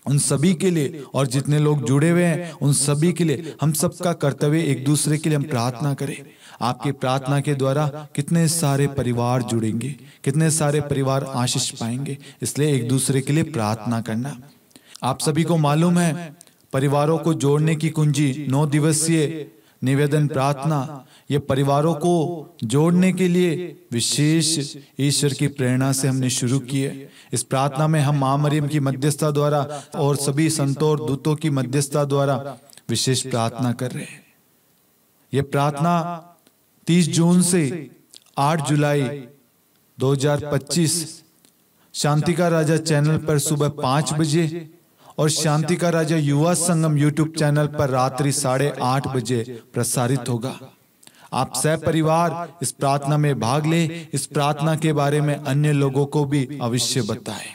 उन सभी के लिए, और जितने लोग जुड़े हुए हैं उन सभी के लिए, हम सबका कर्तव्य एक दूसरे के लिए हम प्रार्थना करें। आपकी प्रार्थना के द्वारा कितने सारे परिवार जुड़ेंगे, कितने सारे परिवार आशीष पाएंगे। इसलिए एक दूसरे के लिए प्रार्थना करना। आप सभी को मालूम है, परिवारों को जोड़ने की कुंजी 9 दिवसीय निवेदन प्रार्थना, ये परिवारों को जोड़ने के लिए विशेष ईश्वर की प्रेरणा से हमने शुरू की है। इस प्रार्थना में हम मां मरियम की मध्यस्थता द्वारा और सभी संतों और दूतों की मध्यस्थता द्वारा विशेष प्रार्थना कर रहे हैं। ये प्रार्थना 30 जून से 8 जुलाई 2025 शांति का राजा चैनल पर सुबह 5 बजे और शांति का राजा युवा संगम YouTube चैनल पर रात्रि 8:30 बजे प्रसारित होगा। आप सह परिवार इस प्रार्थना में भाग लें। इस प्रार्थना के बारे में अन्य लोगों को भी अवश्य बताएं।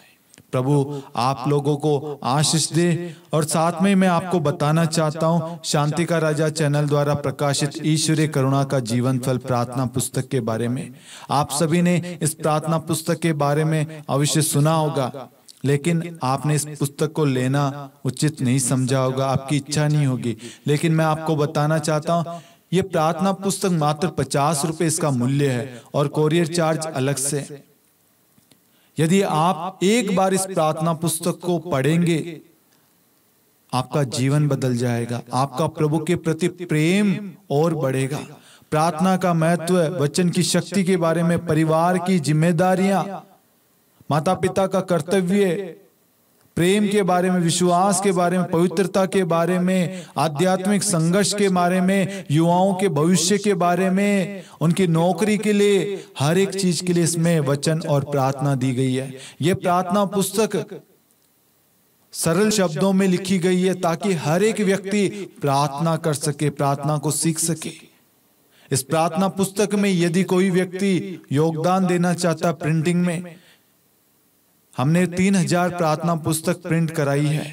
प्रभु आप लोगों को आशीष दे। और साथ में मैं आपको बताना चाहता हूं, शांति का राजा चैनल द्वारा प्रकाशित ईश्वरीय करुणा का जीवन फल प्रार्थना पुस्तक के बारे में आप सभी ने इस प्रार्थना पुस्तक के बारे में अवश्य सुना होगा, लेकिन आपने इस पुस्तक को लेना उचित नहीं समझा होगा, आपकी इच्छा नहीं होगी। लेकिन मैं आपको बताना चाहता हूं, ये प्रार्थना पुस्तक मात्र 50 रुपए इसका मूल्य है और कोरियर चार्ज अलग से। यदि आप एक बार इस प्रार्थना पुस्तक को पढ़ेंगे, आपका जीवन बदल जाएगा, आपका प्रभु के प्रति प्रेम और बढ़ेगा। प्रार्थना का महत्व, वचन की शक्ति के बारे में, परिवार की जिम्मेदारियां, माता पिता का कर्तव्य, प्रेम के बारे में, विश्वास के बारे में, पवित्रता के बारे में, आध्यात्मिक संघर्ष के बारे में, युवाओं के भविष्य के बारे में, उनकी नौकरी के लिए, हर एक चीज के लिए इसमें वचन और प्रार्थना दी गई है। यह प्रार्थना पुस्तक सरल शब्दों में लिखी गई है ताकि हर एक व्यक्ति प्रार्थना कर सके, प्रार्थना को सीख सके। इस प्रार्थना पुस्तक में यदि कोई व्यक्ति योगदान देना चाहता प्रिंटिंग में, हमने 3000 प्रार्थना पुस्तक प्रिंट कराई है।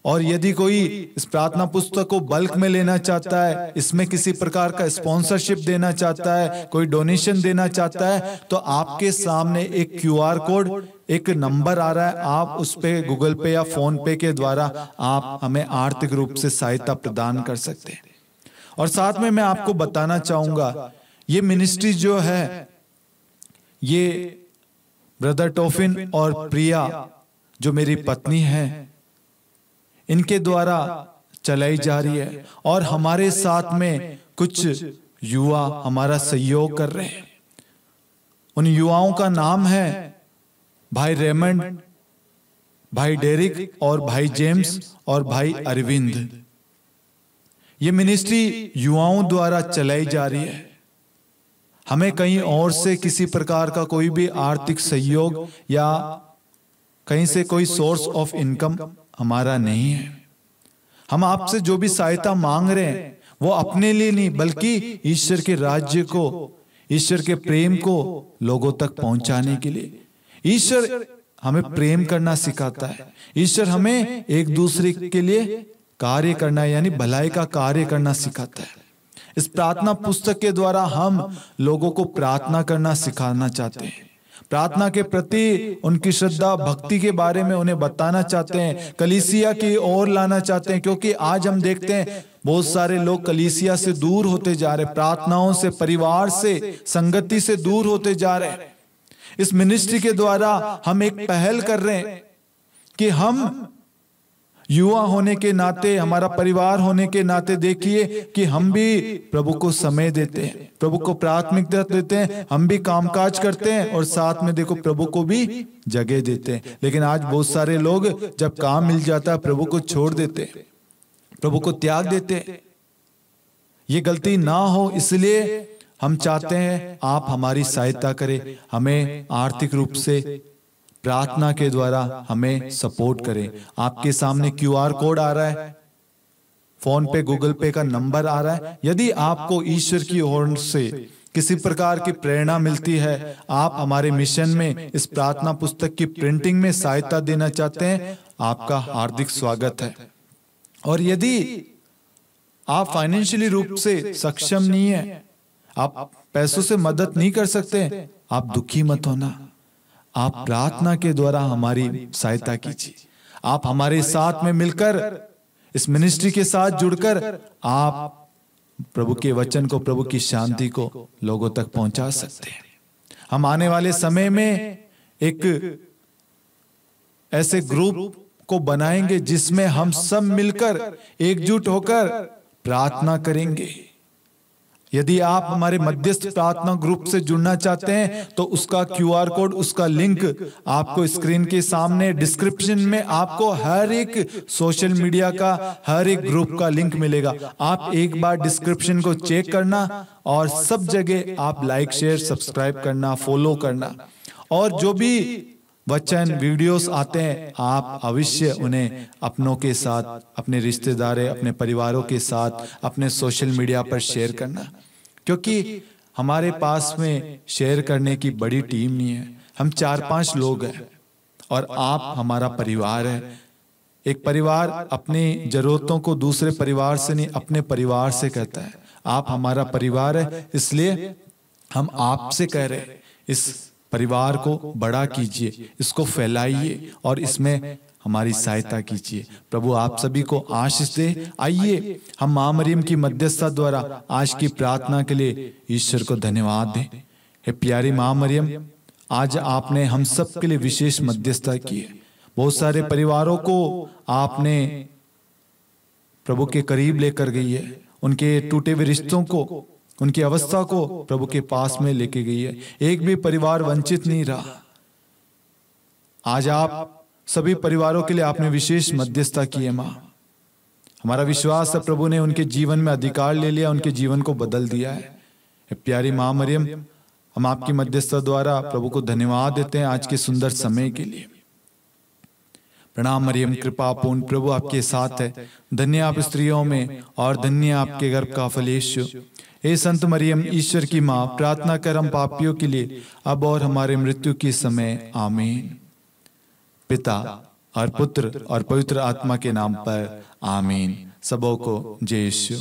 और यदि कोई इस प्रार्थना पुस्तक को बल्क में लेना चाहता है, इसमें किसी प्रकार का स्पॉन्सरशिप देना चाहता है, कोई डोनेशन देना चाहता है, तो आपके सामने एक QR कोड, एक नंबर आ रहा है, आप उस पे गूगल पे या फोन पे के द्वारा आप हमें आर्थिक रूप से सहायता प्रदान कर सकते हैं। और साथ में मैं आपको बताना चाहूंगा, ये मिनिस्ट्री जो है, ये ब्रदर टोफिन और प्रिया जो मेरी पत्नी है, इनके द्वारा चलाई जा रही है। और हमारे साथ में कुछ युवा हमारा सहयोग कर रहे हैं। उन युवाओं का नाम है भाई रेमंड, भाई डेरिक और भाई जेम्स और भाई अरविंद। ये मिनिस्ट्री युवाओं द्वारा चलाई जा रही है। हमें कहीं और से किसी प्रकार का कोई भी आर्थिक सहयोग या कहीं से कोई सोर्स ऑफ इनकम हमारा नहीं है। हम आपसे जो भी सहायता मांग रहे हैं वो अपने लिए नहीं, बल्कि ईश्वर के राज्य को, ईश्वर के प्रेम को लोगों तक पहुंचाने के लिए। ईश्वर हमें प्रेम करना सिखाता है। ईश्वर हमें एक दूसरे के लिए कार्य करना, यानी भलाई का कार्य करना सिखाता है। इस प्रार्थना पुस्तक के द्वारा हम लोगों को प्रार्थना करना सिखाना चाहते हैं। प्रार्थना के प्रति उनकी श्रद्धा भक्ति के बारे में उन्हें बताना चाहते हैं, कलीसिया की ओर लाना चाहते हैं। क्योंकि आज हम देखते हैं बहुत सारे लोग कलीसिया से दूर होते जा रहे, प्रार्थनाओं से, परिवार से, संगति से दूर होते जा रहे। इस मिनिस्ट्री के द्वारा हम एक पहल कर रहे हैं कि हम युवा होने के नाते, हमारा परिवार होने के नाते देखिए कि हम भी प्रभु को समय देते हैं, प्रभु को प्राथमिकता देते हैं, हम भी कामकाज करते हैं और साथ में देखो प्रभु को भी जगह देते हैं। लेकिन आज बहुत सारे लोग जब काम मिल जाता है प्रभु को छोड़ देते हैं, प्रभु को त्याग देते हैं। ये गलती ना हो इसलिए हम चाहते हैं आप हमारी सहायता करें, हमें आर्थिक रूप से प्रार्थना के द्वारा हमें सपोर्ट करें। आपके सामने QR कोड आ रहा है, फोन पे, गूगल पे का नंबर आ रहा है। यदि आपको ईश्वर की ओर से किसी प्रकार की प्रेरणा मिलती है, आप हमारे मिशन में इस प्रार्थना पुस्तक की प्रिंटिंग में सहायता देना चाहते हैं, आपका हार्दिक स्वागत है। और यदि आप फाइनेंशियली रूप से सक्षम नहीं है, आप पैसों से मदद नहीं कर सकते, आप दुखी मत होना, आप प्रार्थना के द्वारा हमारी सहायता कीजिए। आप हमारे साथ में मिलकर इस मिनिस्ट्री के साथ जुड़कर आप प्रभु के वचन को, प्रभु की शांति को लोगों तक पहुंचा सकते हैं। हम आने वाले समय में एक ऐसे ग्रुप को बनाएंगे जिसमें हम सब मिलकर एकजुट होकर प्रार्थना करेंगे। यदि आप हमारे मध्यस्थ प्रार्थना ग्रुप से जुड़ना चाहते हैं तो उसका QR कोड, उसका लिंक आपको स्क्रीन के सामने डिस्क्रिप्शन में आपको हर एक सोशल मीडिया का, हर एक ग्रुप का लिंक मिलेगा। आप एक बार डिस्क्रिप्शन को चेक करना और सब जगह आप लाइक, शेयर, सब्सक्राइब करना, फॉलो करना। और जो भी वचन, वीडियोस आते हैं आप अवश्य उन्हें अपनों के साथ, अपने रिश्तेदारों, अपने परिवारों के साथ, अपने सोशल मीडिया पर शेयर करना। क्योंकि हमारे पास में शेयर करने की बड़ी टीम नहीं है, हम 4-5 लोग हैं और आप हमारा परिवार है। एक परिवार अपनी जरूरतों को दूसरे परिवार से नहीं, अपने परिवार से कहता है। आप हमारा परिवार है, इसलिए हम आपसे कह रहे हैं इस परिवार को बड़ा कीजिए, इसको फैलाइए और इसमें हमारी सहायता कीजिए। प्रभु आप सभी को आशीष दे। आइए हम मां मरियम की मध्यस्थता द्वारा आज की प्रार्थना के लिए ईश्वर को धन्यवाद दें। हे प्यारी मां मरियम, आज आपने हम सब के लिए विशेष मध्यस्थता की है। बहुत सारे परिवारों को आपने प्रभु के करीब लेकर गई है, उनके टूटे हुए रिश्तों को, उनकी अवस्था को प्रभु के पास में लेके गई है। एक भी परिवार वंचित नहीं रहा। आज आप सभी परिवारों के लिए आपने विशेष मध्यस्थता की है मां। हमारा विश्वास है प्रभु ने उनके जीवन में अधिकार ले लिया, उनके जीवन को बदल दिया है। प्यारी मां मरियम, हम आपकी मध्यस्थता द्वारा प्रभु को धन्यवाद देते हैं आज के सुंदर समय के लिए। प्रणाम मरियम, कृपा पूर्ण प्रभु आपके साथ है। धन्य आप स्त्रियों में और धन्य आपके गर्भ का फल यीशु। हे संत मरियम, ईश्वर की मां, प्रार्थना कर हम पापियों के लिए अब और हमारे मृत्यु के समय। आमीन। पिता और पुत्र और पवित्र आत्मा के नाम पर आमीन। सबों को जय यीशु।